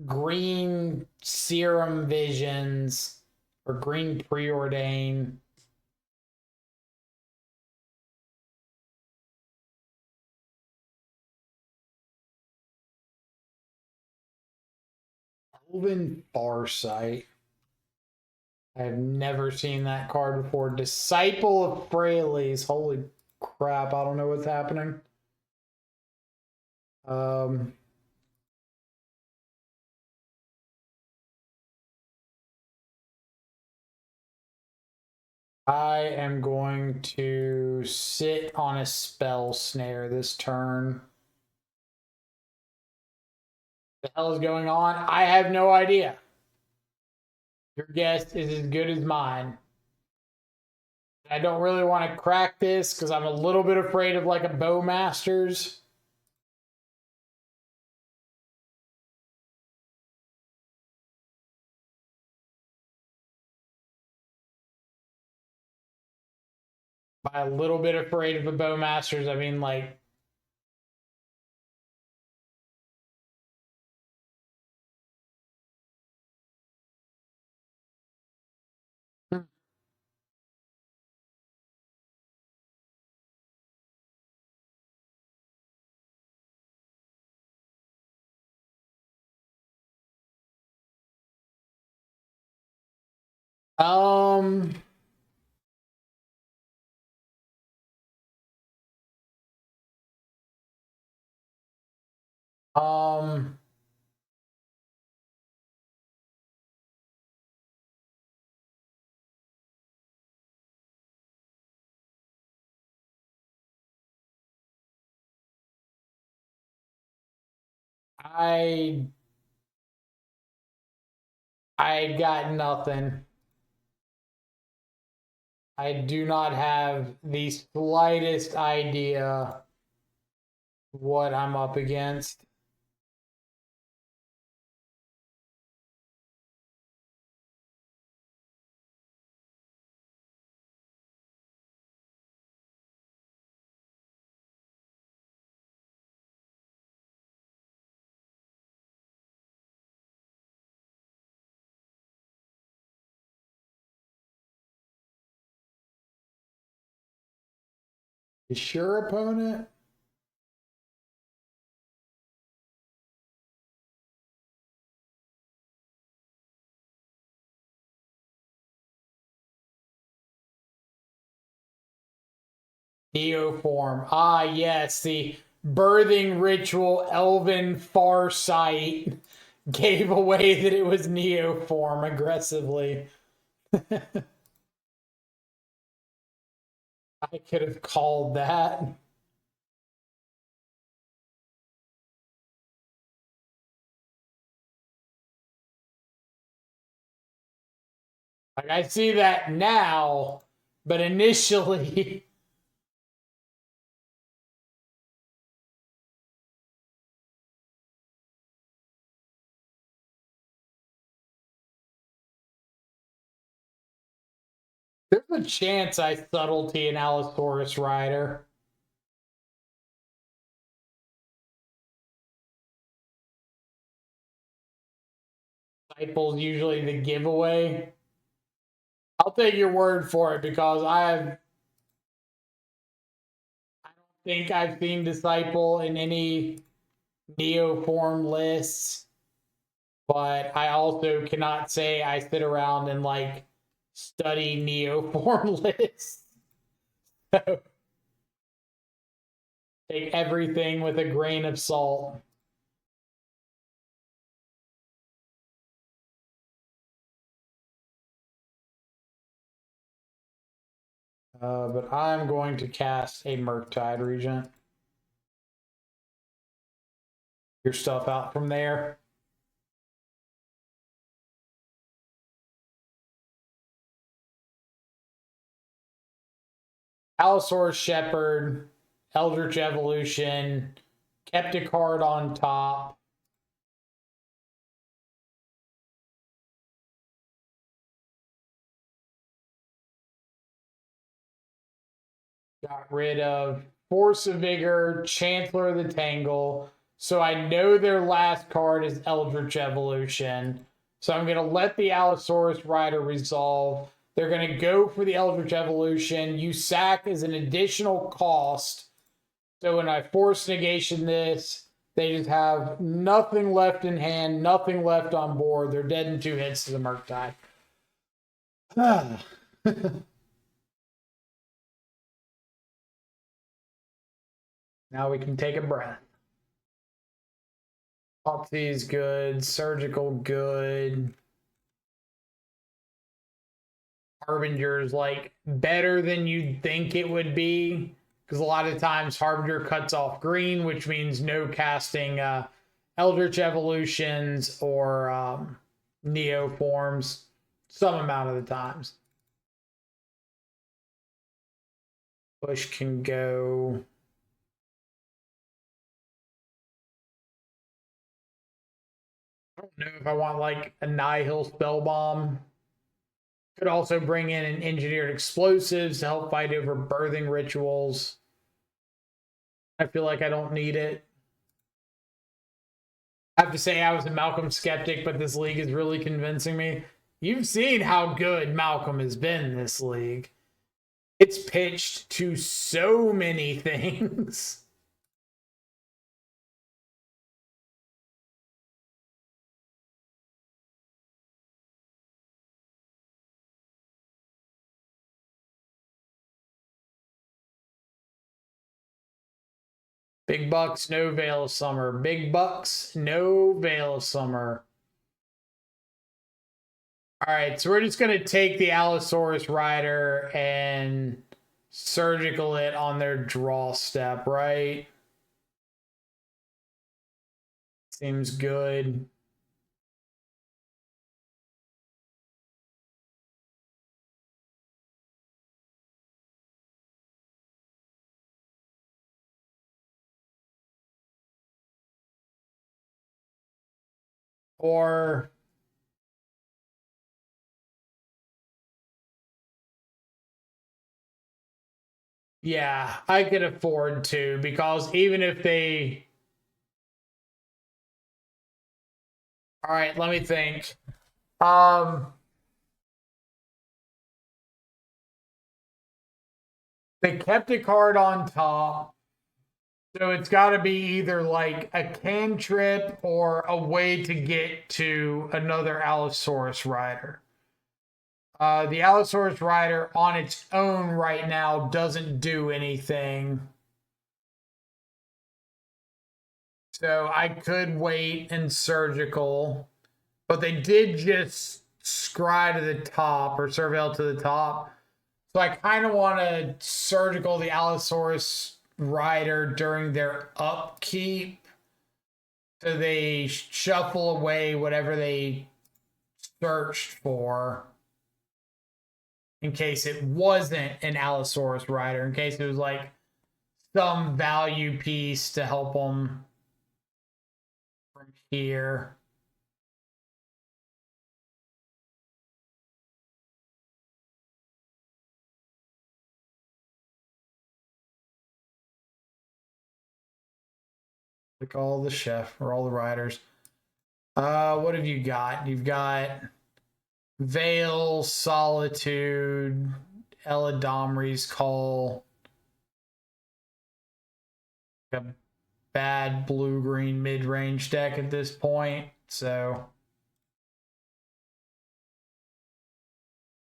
S1: green Serum Visions or green Preordain. Elven Farsight. I have never seen that card before. Disciple of Freyalise. Holy crap, I don't know what's happening. I am going to sit on a spell snare this turn. What the hell is going on? I have no idea. Your guess is as good as mine. I don't really want to crack this because I'm a little bit afraid of like a Bowmasters. By a little bit afraid of a Bowmasters, I mean like um um I I got nothing. I do not have the slightest idea what I'm up against. Is your opponent? Neoform. Ah, yes, the birthing ritual Elven Farsight gave away that it was Neoform aggressively. I could have called that. Like, I see that now, but initially... There's a chance I subtlety an Allosaurus Rider. Disciple's usually the giveaway. I'll take your word for it because I don't think I've seen Disciple in any Neoform lists, but I also cannot say I sit around and like study Neoform lists. So take everything with a grain of salt. But I'm going to cast a Murktide Regent. Your stuff out from there. Allosaurus Shepherd, Eldritch Evolution, kept a card on top. Got rid of Force of Vigor, Chancellor of the Tangle. So I know their last card is Eldritch Evolution. So I'm going to let the Allosaurus Rider resolve. They're going to go for the Eldritch Evolution. You sack as an additional cost. So when I force negation this, they just have nothing left in hand, nothing left on board. They're dead in 2 hits to the Murktide. Now we can take a breath. Foxy's good. Surgical good. Harbinger's like better than you'd think it would be. Because a lot of times Harbinger cuts off green, which means no casting Eldritch Evolutions or Neoforms some amount of the times. Bush can go. I don't know if I want like a Nihil Spellbomb. Could also bring in an Engineered Explosives to help fight over Birthing Rituals. I feel like I don't need it. I have to say I was a Malcolm skeptic, but this league is really convincing me. You've seen how good Malcolm has been this league. It's pitched to so many things. Big bucks, no Veil of Summer. Big bucks, no Veil of Summer. All right, so we're just going to take the Allosaurus Rider and surgical it on their draw step, right? Seems good. Or yeah, I could afford to because even if they... All right, let me think. They kept a card on top. So it's got to be either like a cantrip or a way to get to another Allosaurus Rider. The Allosaurus Rider on its own right now doesn't do anything. So I could wait and surgical, but they did just scry to the top or surveil to the top. So I kind of want to surgical the Allosaurus Rider during their upkeep. So they shuffle away whatever they searched for. in case it wasn't an Allosaurus rider, in case it was like some value piece to help them from here. Like all the chef or all the riders. What have you got? You've got Veil, Solitude, Eladomri's Call, a bad blue-green mid-range deck at this point, so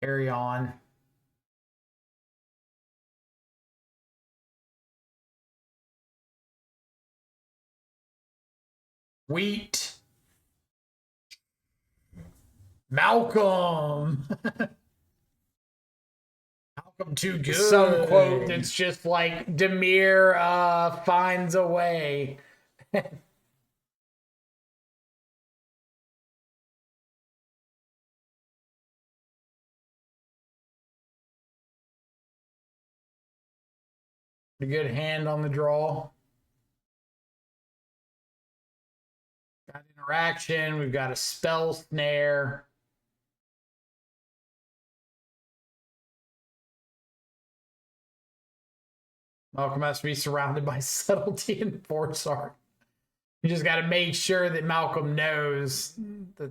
S1: carry on. Wheat. Malcolm. Malcolm too good. Some quote that's just like Dimir finds a way. A good hand on the draw. Got interaction. We've got a spell snare. Malcolm has to be surrounded by subtlety and force art. You just got to make sure that Malcolm knows that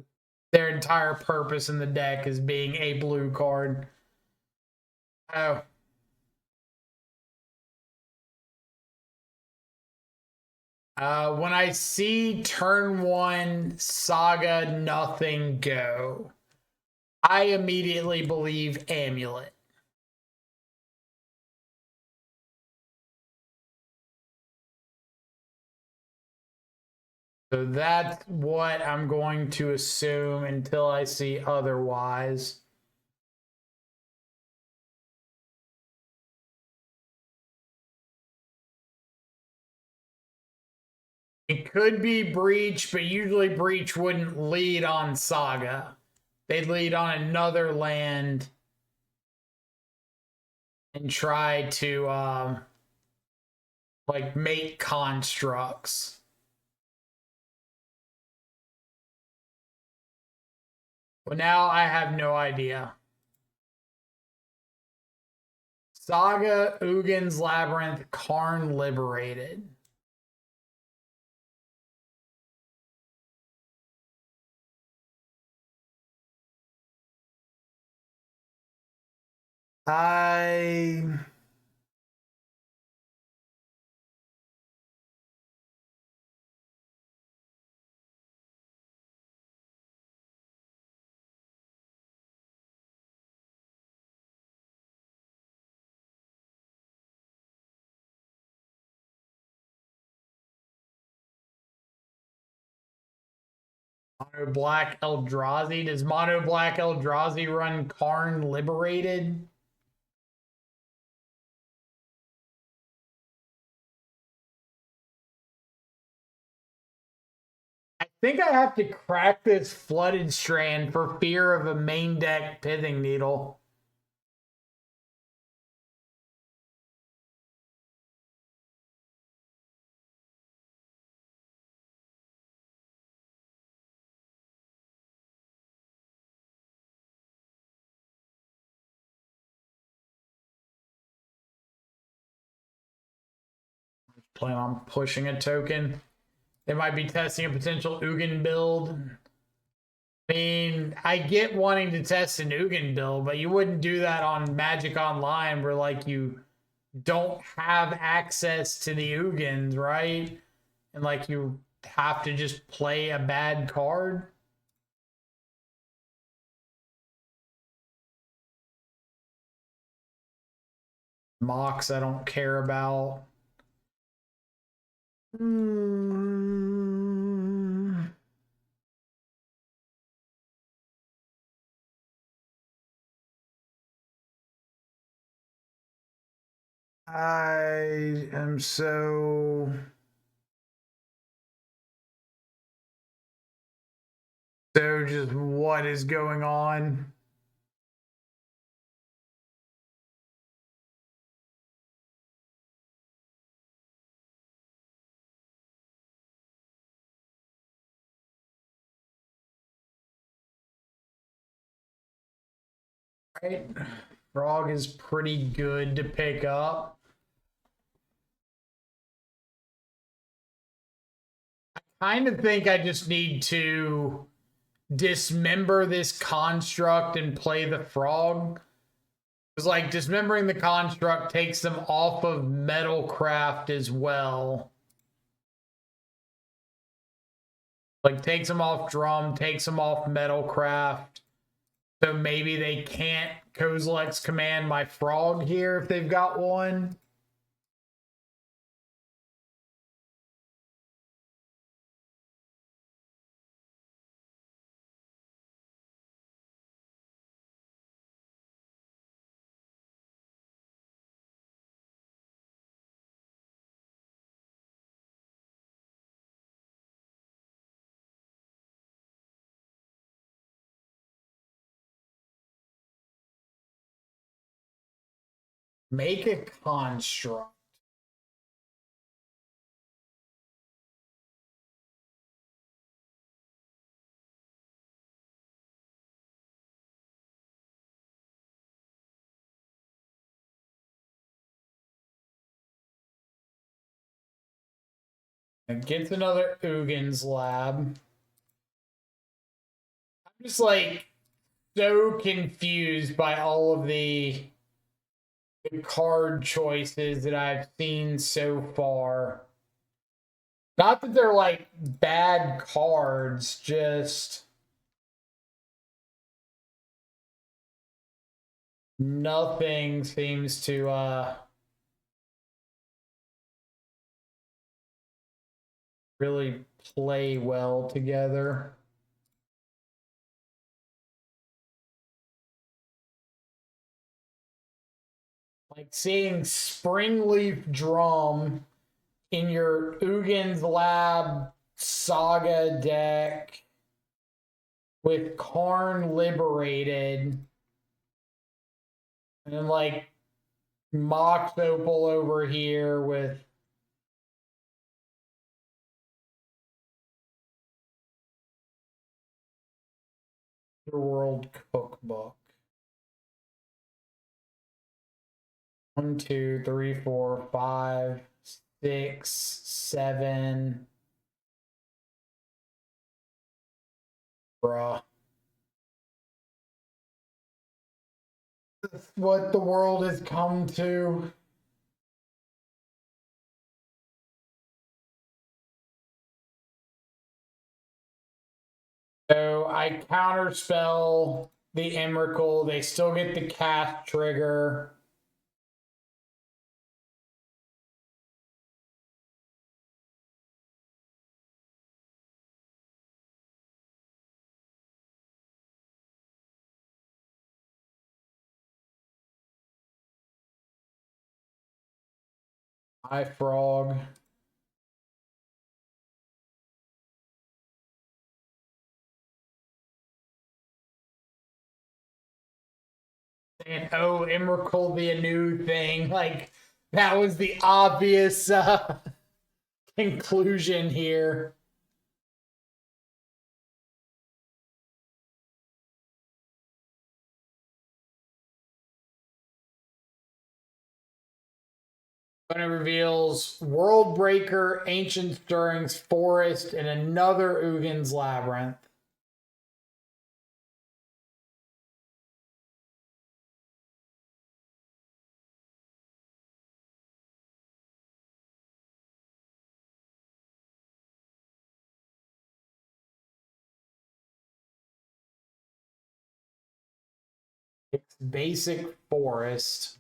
S1: their entire purpose in the deck is being a blue card. Oh. When I see turn 1 Saga nothing go, I immediately believe Amulet. So that's what I'm going to assume until I see otherwise. It could be Breach, but usually Breach wouldn't lead on Saga. They'd lead on another land and try to like make constructs. Well, now I have no idea. Saga, Ugin's Labyrinth, Karn Liberated. I Mono Black Eldrazi. Does Mono Black Eldrazi run Karn Liberated? I think I have to crack this Flooded Strand for fear of a main deck Pithing Needle. Plan on pushing a token. They might be testing a potential Ugin build. I mean, I get wanting to test an Ugin build, but you wouldn't do that on Magic Online where like you don't have access to the Ugins, right? And like you have to just play a bad card. Mox, I don't care about. I am so just what is going on? Right. Frog is pretty good to pick up. I kind of think I just need to dismember this construct and play the frog. Because, like, dismembering the construct takes them off of Metalcraft as well. Like, takes them off Drum, takes them off Metalcraft. So maybe they can't Kozilek's command my frog here if they've got one. Make a construct. It gets another Ugin's lab. I'm just like so confused by all of the card choices that I've seen so far. Not that they're like bad cards, just nothing seems to really play well together. Like seeing Springleaf Drum in your Ugin's Lab Saga deck with Karn Liberated, and then like Mox Opal over here with the World Cookbook. 1, 2, 3, 4, 5, 6, 7. Bruh. That's what the world has come to. So I counterspell the Emrakul. They still get the cast trigger. Hi, Frog. And oh, Emrakul be a new thing. Like, that was the obvious conclusion here. When it reveals World Breaker, Ancient Stirrings, Forest, and another Ugin's Labyrinth. It's basic Forest.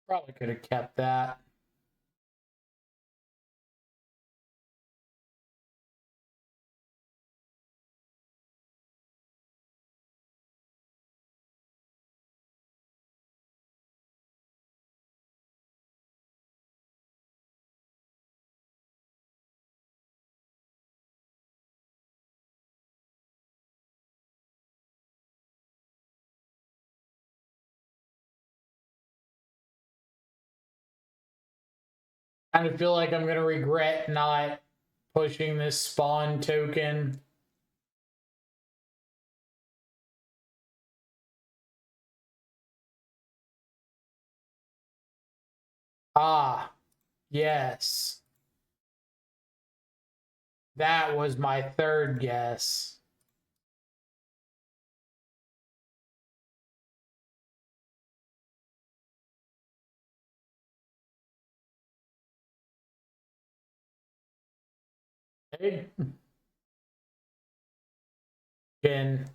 S1: Probably could have kept that. kind of feel like I'm going to regret not pushing this spawn token. Ah, yes. That was my third guess. Hey. Can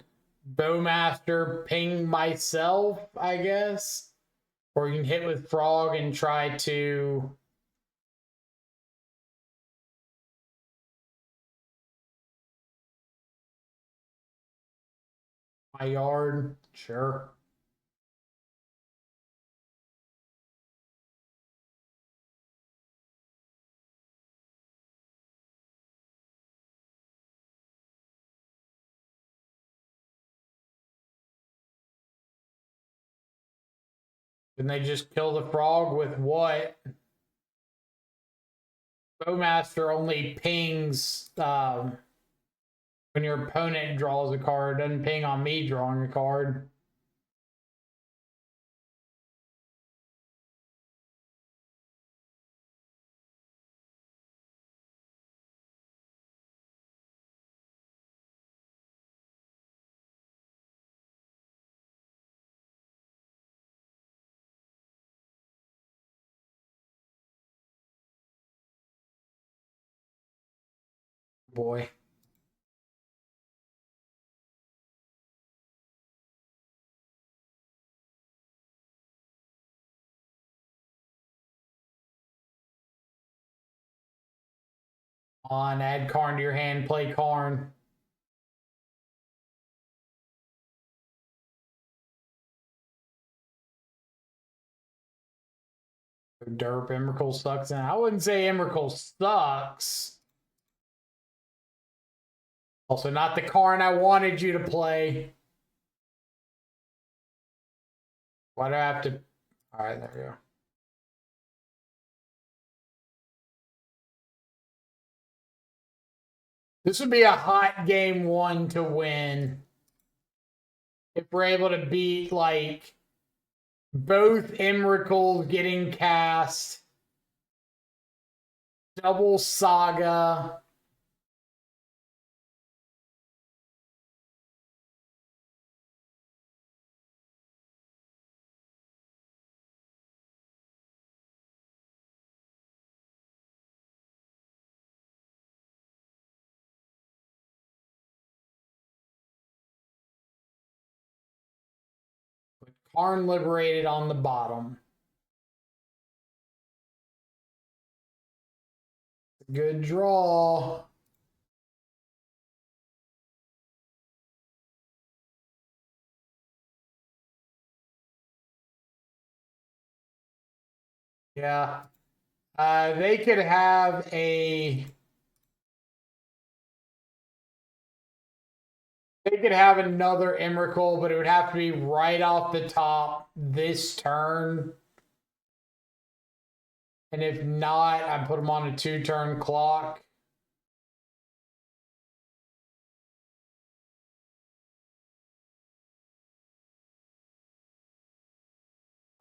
S1: Bowmaster ping myself, I guess? Or you can hit with Frog and try to... my yard? Sure. Can they just kill the frog with what? Bowmaster only pings when your opponent draws a card. It doesn't ping on me drawing a card. Boy. On, add Karn to your hand, play Karn. Derp, Emrakul sucks. And I wouldn't say Emrakul sucks. Also, not the Karn I wanted you to play. Why do I have to? All right, there we go. This would be a hot game one to win. If we're able to beat, like, both Emrakuls getting cast, double Saga. With Karn liberated on the bottom. Good draw. Yeah. They could have a... they could have another Emrakul, but it would have to be right off the top this turn. And if not, I put them on a 2-turn clock.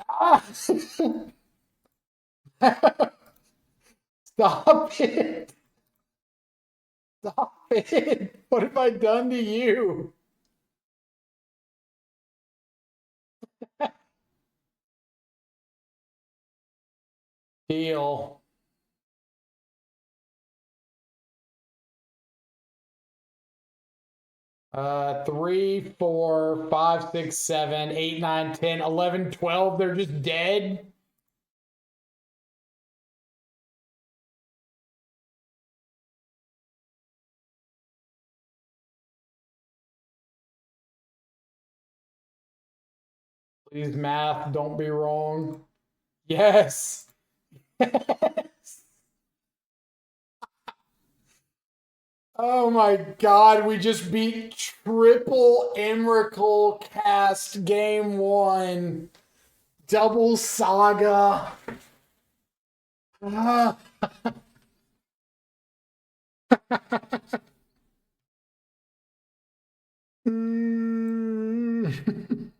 S1: Ah! Stop it. Stop it. What have I done to you? Deal. 3, 4, 5, 6, 7, 8, 9, 10, 11, 12. They're just dead. Please, math, don't be wrong. Yes. Yes. Oh my god, we just beat triple Emrakul cast game one. Double Saga. Ah. Mm.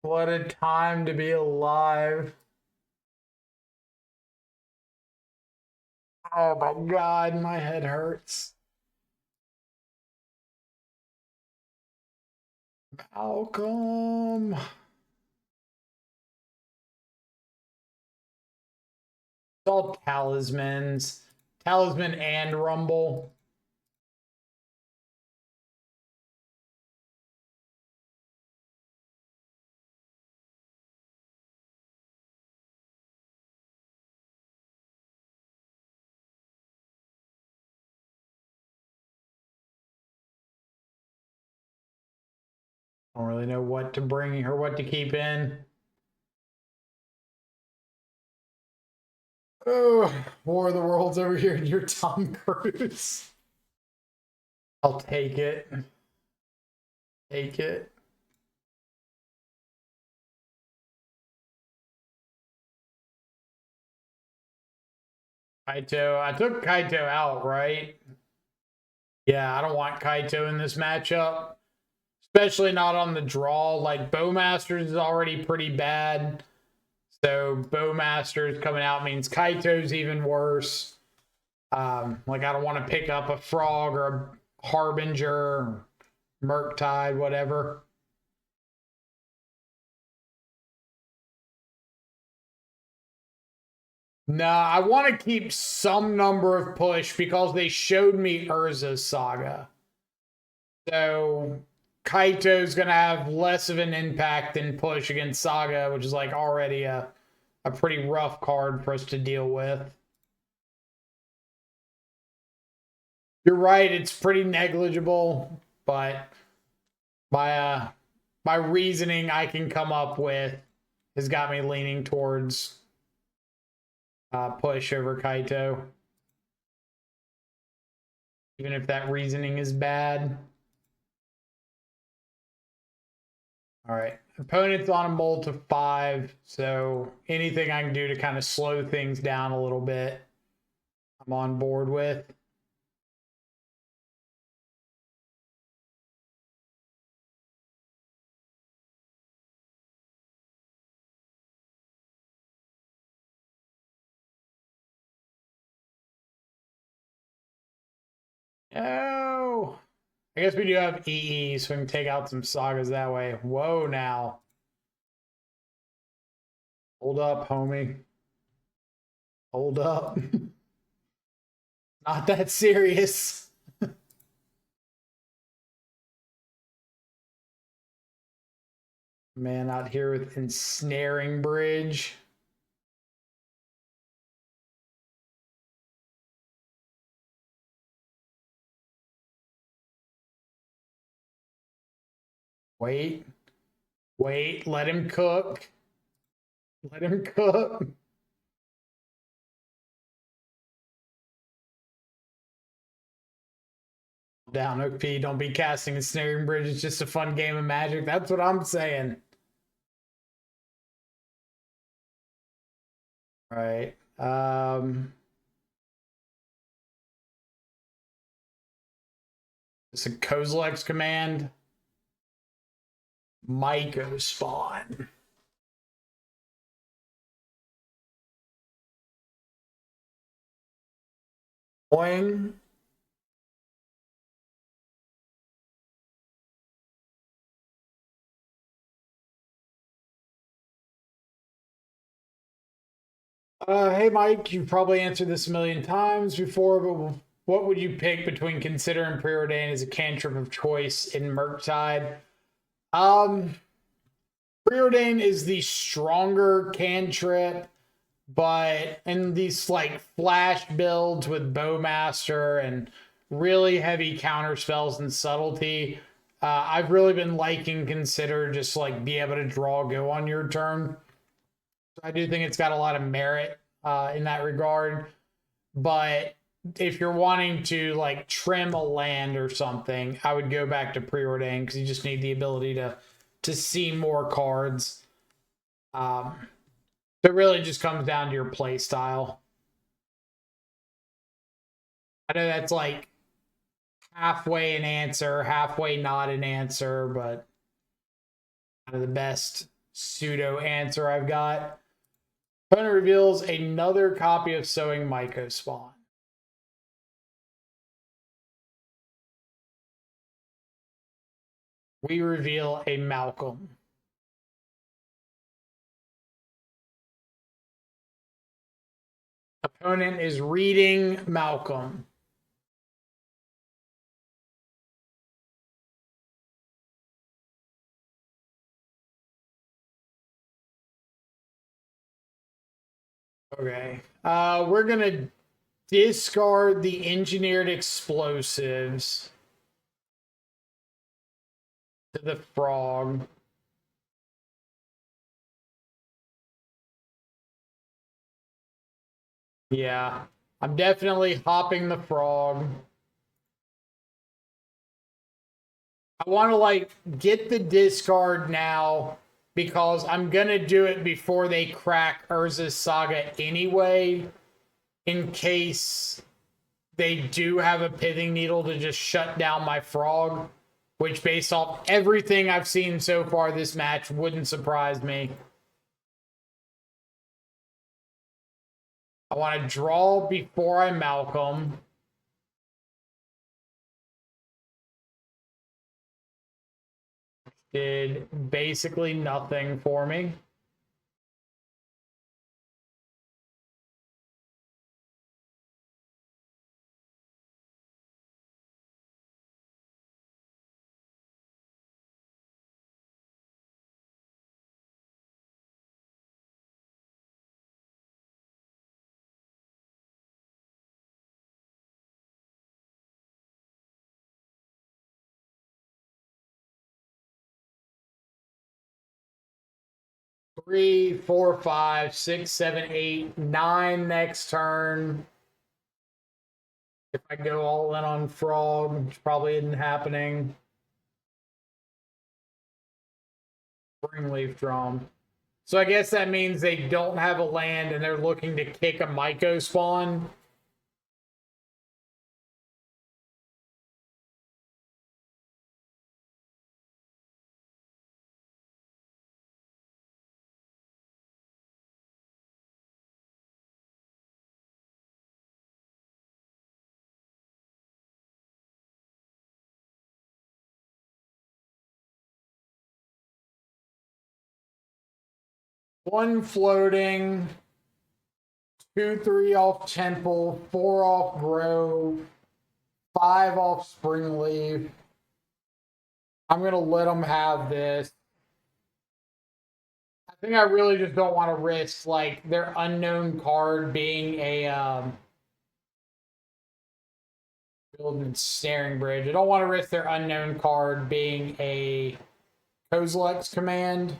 S1: What a time to be alive. Oh my God, my head hurts. Malcolm. It's all talismans. Talisman and Rumble. I don't really know what to bring or what to keep in. Oh, War of the Worlds over here. You're Tom Cruise. I'll take it. Take it. Kaito. I took Kaito out, right? Yeah, I don't want Kaito in this matchup. Especially not on the draw. Like, Bowmasters is already pretty bad. So, Bowmasters coming out means Kaito's even worse. Like, I don't want to pick up a Frog or a Harbinger, or Murktide, whatever. Nah, I want to keep some number of push because they showed me Urza's Saga. So Kaito's going to have less of an impact than push against Saga, which is like already a pretty rough card for us to deal with. You're right, it's pretty negligible, but my reasoning I can come up with has got me leaning towards push over Kaito. Even if that reasoning is bad. All right. Opponent's on a mold of 5, so anything I can do to kind of slow things down a little bit, I'm on board with. Oh, I guess we do have EE, so we can take out some sagas that way. Whoa, now. Hold up, homie. Hold up. Not that serious. Man out here with Ensnaring Bridge. Wait. Wait. Let him cook. Let him cook. Down, OP. Don't be casting Ensnaring Bridge. It's just a fun game of Magic. That's what I'm saying. All right. It's a Kozilek's command. Myco spawn. Boing. Hey, Mike, you've probably answered this a million times before, but what would you pick between Consider and Preordain as a cantrip of choice in Murktide? Preordain is the stronger cantrip, but in these like flash builds with Bowmaster and really heavy counter spells and subtlety, I've really been liking Consider, just like be able to draw go on your turn. I do think it's got a lot of merit in that regard. But if you're wanting to like trim a land or something, I would go back to Preordain because you just need the ability to see more cards. So it really just comes down to your play style. I know that's like halfway an answer, halfway not an answer, but kind of the best pseudo answer I've got. Opponent reveals another copy of Sowing Myco Spawn. We reveal a Malcolm. Opponent is reading Malcolm. Okay. We're going to discard the engineered explosives to the frog. Yeah. I'm definitely hopping the frog. I want to like get the discard now because I'm going to do it before they crack Urza's Saga anyway, in case they do have a pithing needle to just shut down my frog, which based off everything I've seen so far this match wouldn't surprise me. I want to draw before I Malcolm. Did basically nothing for me. Three, four, five, six, seven, eight, nine next turn. If I go all in on frog, which probably isn't happening. Springleaf Drum. So I guess that means they don't have a land and they're looking to kick a Myco spawn. One floating, 2/3 off Temple, 4 off Grove, 5 off Springleaf. I'm going to let them have this. I think I really just don't want to risk like their unknown card being a building Snaring Bridge. I don't want to risk their unknown card being a Kozilek's command.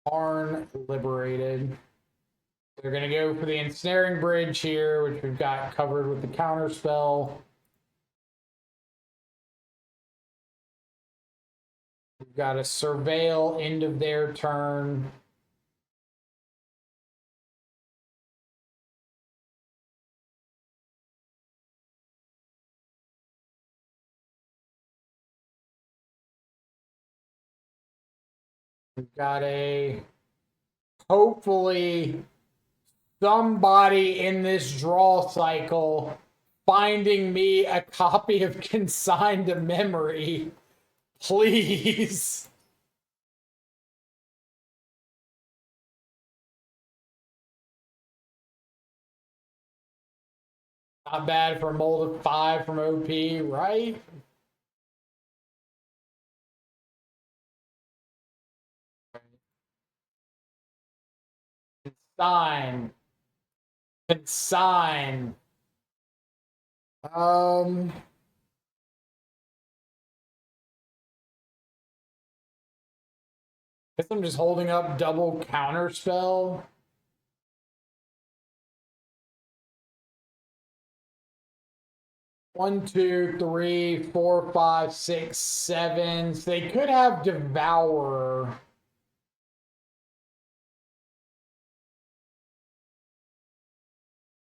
S1: Arn liberated. They're going to go for the Ensnaring Bridge here, which we've got covered with the counter spell. We've got a Surveil end of their turn. We've got a, hopefully, somebody in this draw cycle finding me a copy of Consigned to Memory. Please. Not bad for a mold of 5 from OP, right? Consign. Consign. Guess I'm just holding up double counter spell. 1, 2, 3, 4, 5, 6, 7. So they could have Devourer.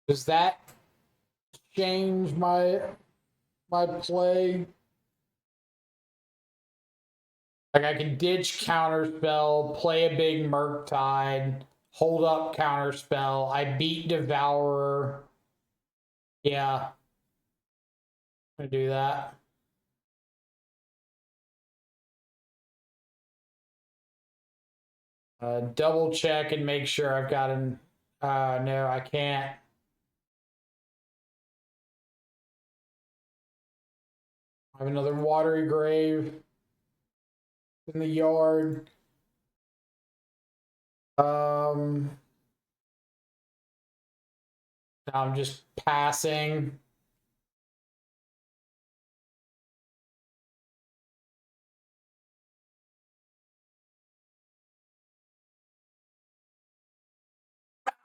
S1: Does that change my play? Like I can ditch Counterspell, play a big Murktide, hold up Counterspell. I beat Devourer. Yeah. I'm gonna do that. Double check and make sure I've got an. No, I can't. I have another Watery Grave in the yard. Now I'm just passing.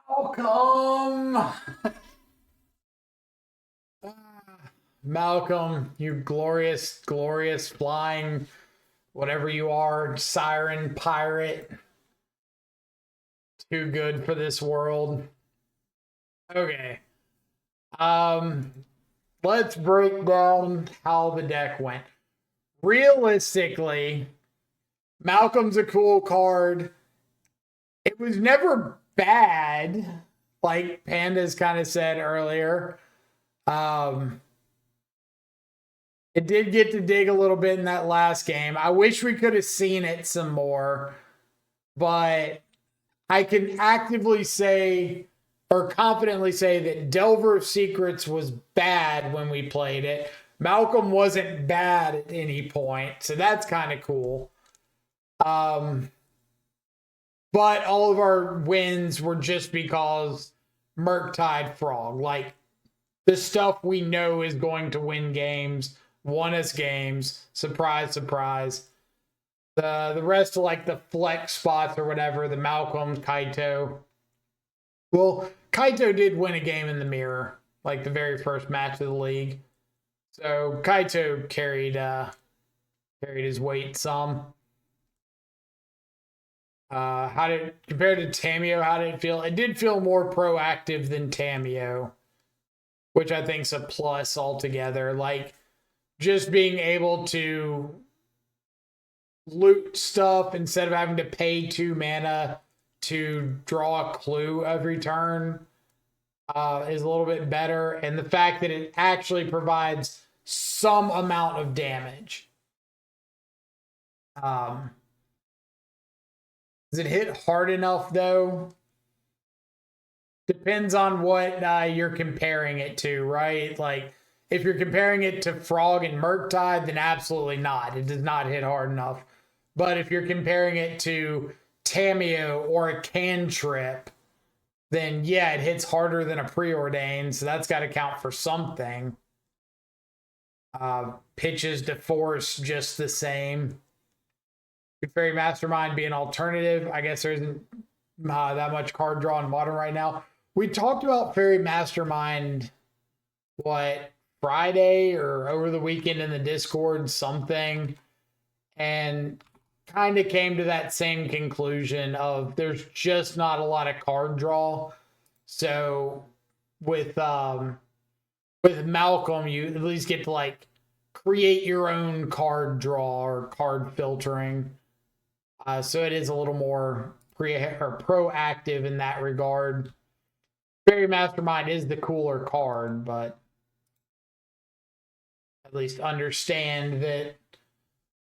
S1: Malcolm! Malcolm, you glorious, glorious flying, whatever you are, siren, pirate. Too good for this world. Okay. Let's break down how the deck went. Realistically, Malcolm's a cool card. It was never bad, like Pandas kind of said earlier. It did get to dig a little bit in that last game. I wish we could have seen it some more, but I can actively say or confidently say that Delver of Secrets was bad when we played it. Malcolm wasn't bad at any point, so that's kind of cool. But all of our wins were just because Murktide Frog. Like, the stuff we know is going to win games, won us games. Surprise, surprise. The rest of, like, the flex spots or whatever, the Malcolm, Kaito. Well, Kaito did win a game in the mirror, like the very first match of the league. So Kaito carried his weight some. How did, compared to Tamio, how did it feel? It did feel more proactive than Tamio, which I think is a plus altogether. Like, just being able to loot stuff instead of having to pay 2 mana to draw a clue every turn is a little bit better. And the fact that it actually provides some amount of damage. Does it hit hard enough, though? Depends on what you're comparing it to, right? Like, if you're comparing it to Frog and Murktide, then absolutely not. It does not hit hard enough. But if you're comparing it to Tamio or a Cantrip, then yeah, it hits harder than a Preordained, so that's got to count for something. Pitches to Force just the same. Could Fairy Mastermind be an alternative? I guess there isn't that much card draw in Modern right now. We talked about Fairy Mastermind, what, Friday or over the weekend in the Discord, something, and kind of came to that same conclusion of there's just not a lot of card draw. So with Malcolm, you at least get to, like, create your own card draw or card filtering. So it is a little more proactive in that regard. Fairy Mastermind is the cooler card, but at least understand that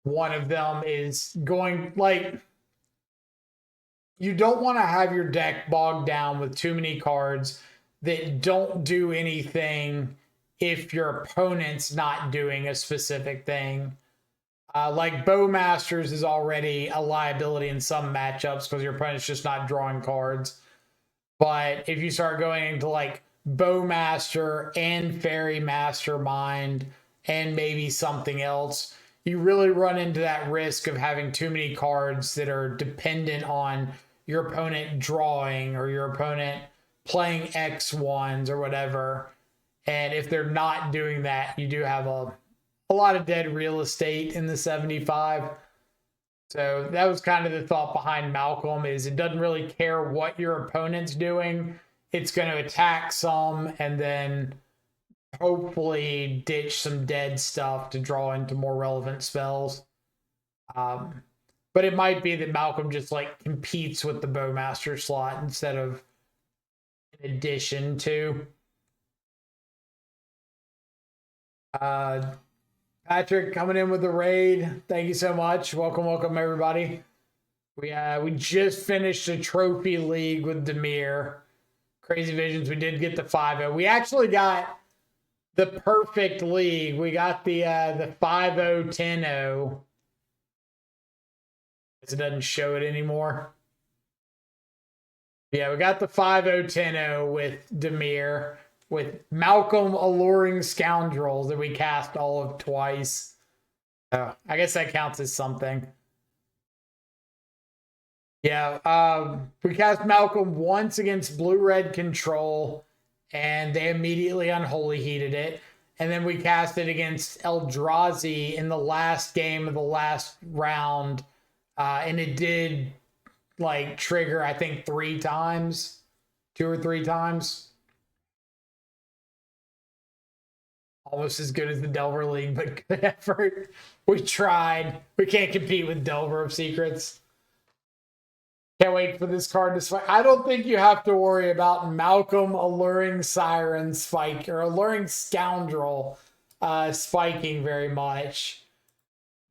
S1: one of them is going, like, you don't want to have your deck bogged down with too many cards that don't do anything if your opponent's not doing a specific thing. Like Bowmasters is already a liability in some matchups because your opponent's just not drawing cards. But if you start going into, like, Bowmaster and Fairy Mastermind and maybe something else, you really run into that risk of having too many cards that are dependent on your opponent drawing or your opponent playing X1s or whatever. And if they're not doing that, you do have a lot of dead real estate in the 75. So that was kind of the thought behind Malcolm, is it doesn't really care what your opponent's doing. It's going to attack some and then hopefully ditch some dead stuff to draw into more relevant spells. But it might be that Malcolm just like competes with the Bowmaster slot instead of in addition to. Patrick coming in with the raid. Thank you so much. Welcome everybody. We just finished a trophy league with Dimir. Crazy Visions. We did get the 5-0. We actually got the perfect league. We got the 5-0, 10-0. It doesn't show it anymore. Yeah, we got the 5-0, 10-0 with Dimir, with Malcolm Alluring Scoundrels that we cast all of twice. Oh, I guess that counts as something. Yeah, we cast Malcolm once against blue-red control, and they immediately unholy heated it. And then we cast it against Eldrazi in the last game of the last round, and it did like trigger, I think, 3 times, 2 or 3 times. Almost as good as the Delver League, but good effort. We tried. We can't compete with Delver of Secrets. Can't wait for this card to spike. I don't think you have to worry about Malcolm Alluring Siren spike or Alluring Scoundrel spiking very much.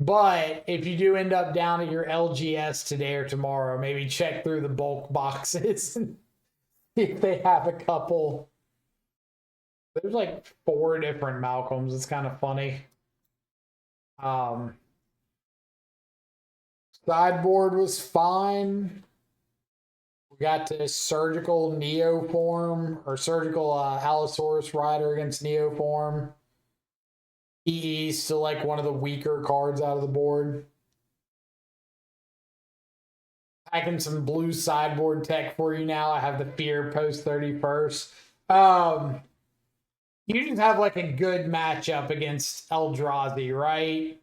S1: But if you do end up down at your LGS today or tomorrow, maybe check through the bulk boxes and see if they have a couple. There's like 4 different Malcolms. It's kind of funny. Sideboard was fine. We got the surgical Neoform or surgical Allosaurus Rider against Neoform. EE still like one of the weaker cards out of the board. Packing some blue sideboard tech for you now. I have the Fear post 31st. You just have like a good matchup against Eldrazi, right?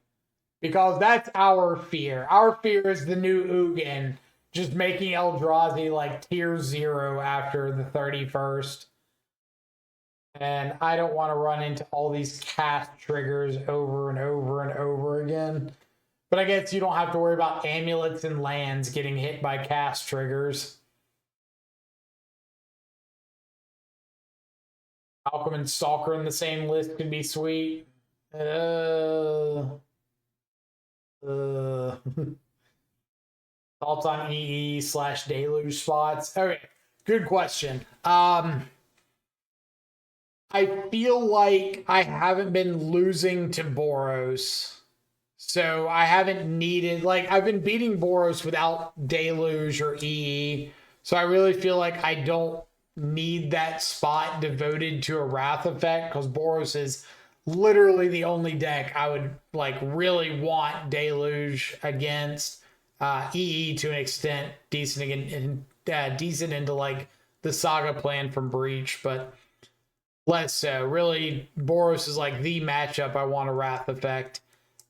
S1: Because that's our fear. Our fear is the new Ugin, just making Eldrazi like tier 0 after the 31st. And I don't want to run into all these cast triggers over and over and over again. But I guess you don't have to worry about amulets and lands getting hit by cast triggers. Malcolm and Stalker in the same list could be sweet. Thoughts on EE/Deluge spots? Okay, good question. I feel like I haven't been losing to Boros. So I haven't needed, like, I've been beating Boros without Deluge or EE. So I really feel like I don't need that spot devoted to a Wrath effect, because Boros is literally the only deck I would like really want Deluge against. EE to an extent, decent into like the Saga plan from Breach, but less so. Really, Boros is like the matchup I want a Wrath effect.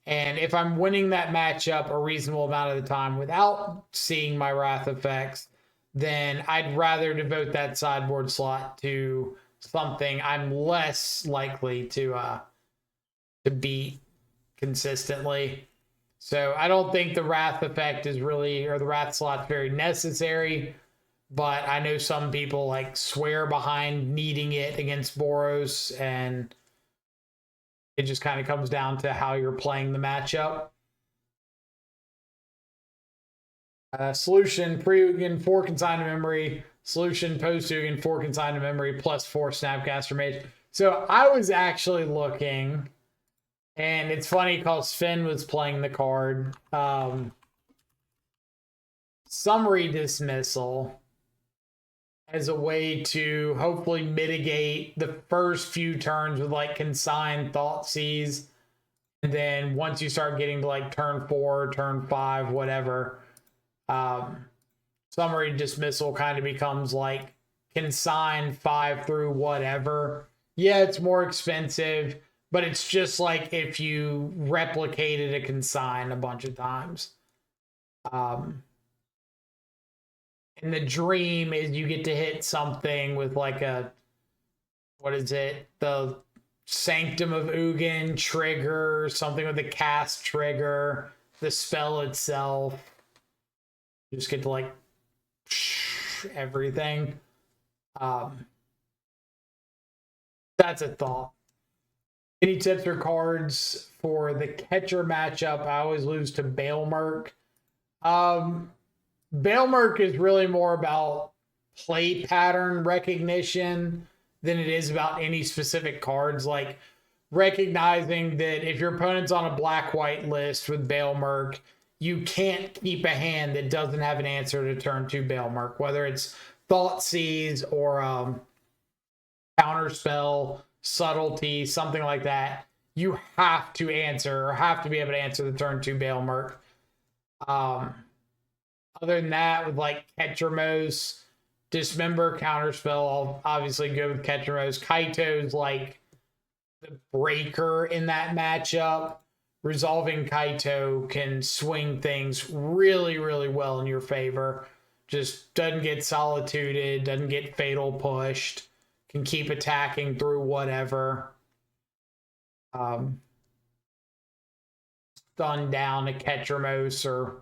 S1: And if I'm winning that matchup a reasonable amount of the time without seeing my Wrath effects, then I'd rather devote that sideboard slot to something I'm less likely to beat consistently. So I don't think the Wrath effect is really, or the Wrath slot's very necessary, but I know some people like swear behind needing it against Boros, and it just kind of comes down to how you're playing the matchup. Solution pre-Ugin 4 consigned to memory. Solution post-Ugin 4 consigned to memory plus 4 Snapcaster Mage. So I was actually looking, and it's funny because Finn was playing the card. Summary Dismissal as a way to hopefully mitigate the first few turns with like consigned Thoughtseize. And then once you start getting to like turn 4, turn 5, whatever, Summary Dismissal kind of becomes like consigned 5 through whatever. Yeah, it's more expensive, but it's just like if you replicated a consign a bunch of times. And the dream is you get to hit something with like a, what is it? The Sanctum of Ugin trigger, something with the cast trigger, the spell itself. You just get to like everything. That's a thought. Any tips or cards for the catcher matchup? I always lose to Baelmerk. Baelmerk is really more about play pattern recognition than it is about any specific cards. Like recognizing that if your opponent's on a black-white list with Baelmerk, you can't keep a hand that doesn't have an answer to turn 2 Baelmerk, whether it's Thoughtseize or Counterspell, Subtlety, something like that. You have to answer or have to be able to answer the turn 2 Baelmerk. Other than that, with like Ketchermos, Dismember, Counterspell, I'll obviously go with Ketchermos. Kaito's like the breaker in that matchup. Resolving Kaito can swing things really, really well in your favor. Just doesn't get solituded, doesn't get fatal pushed, can keep attacking through whatever. Stun down a Ketchermos or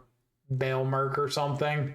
S1: Baelmerk or something.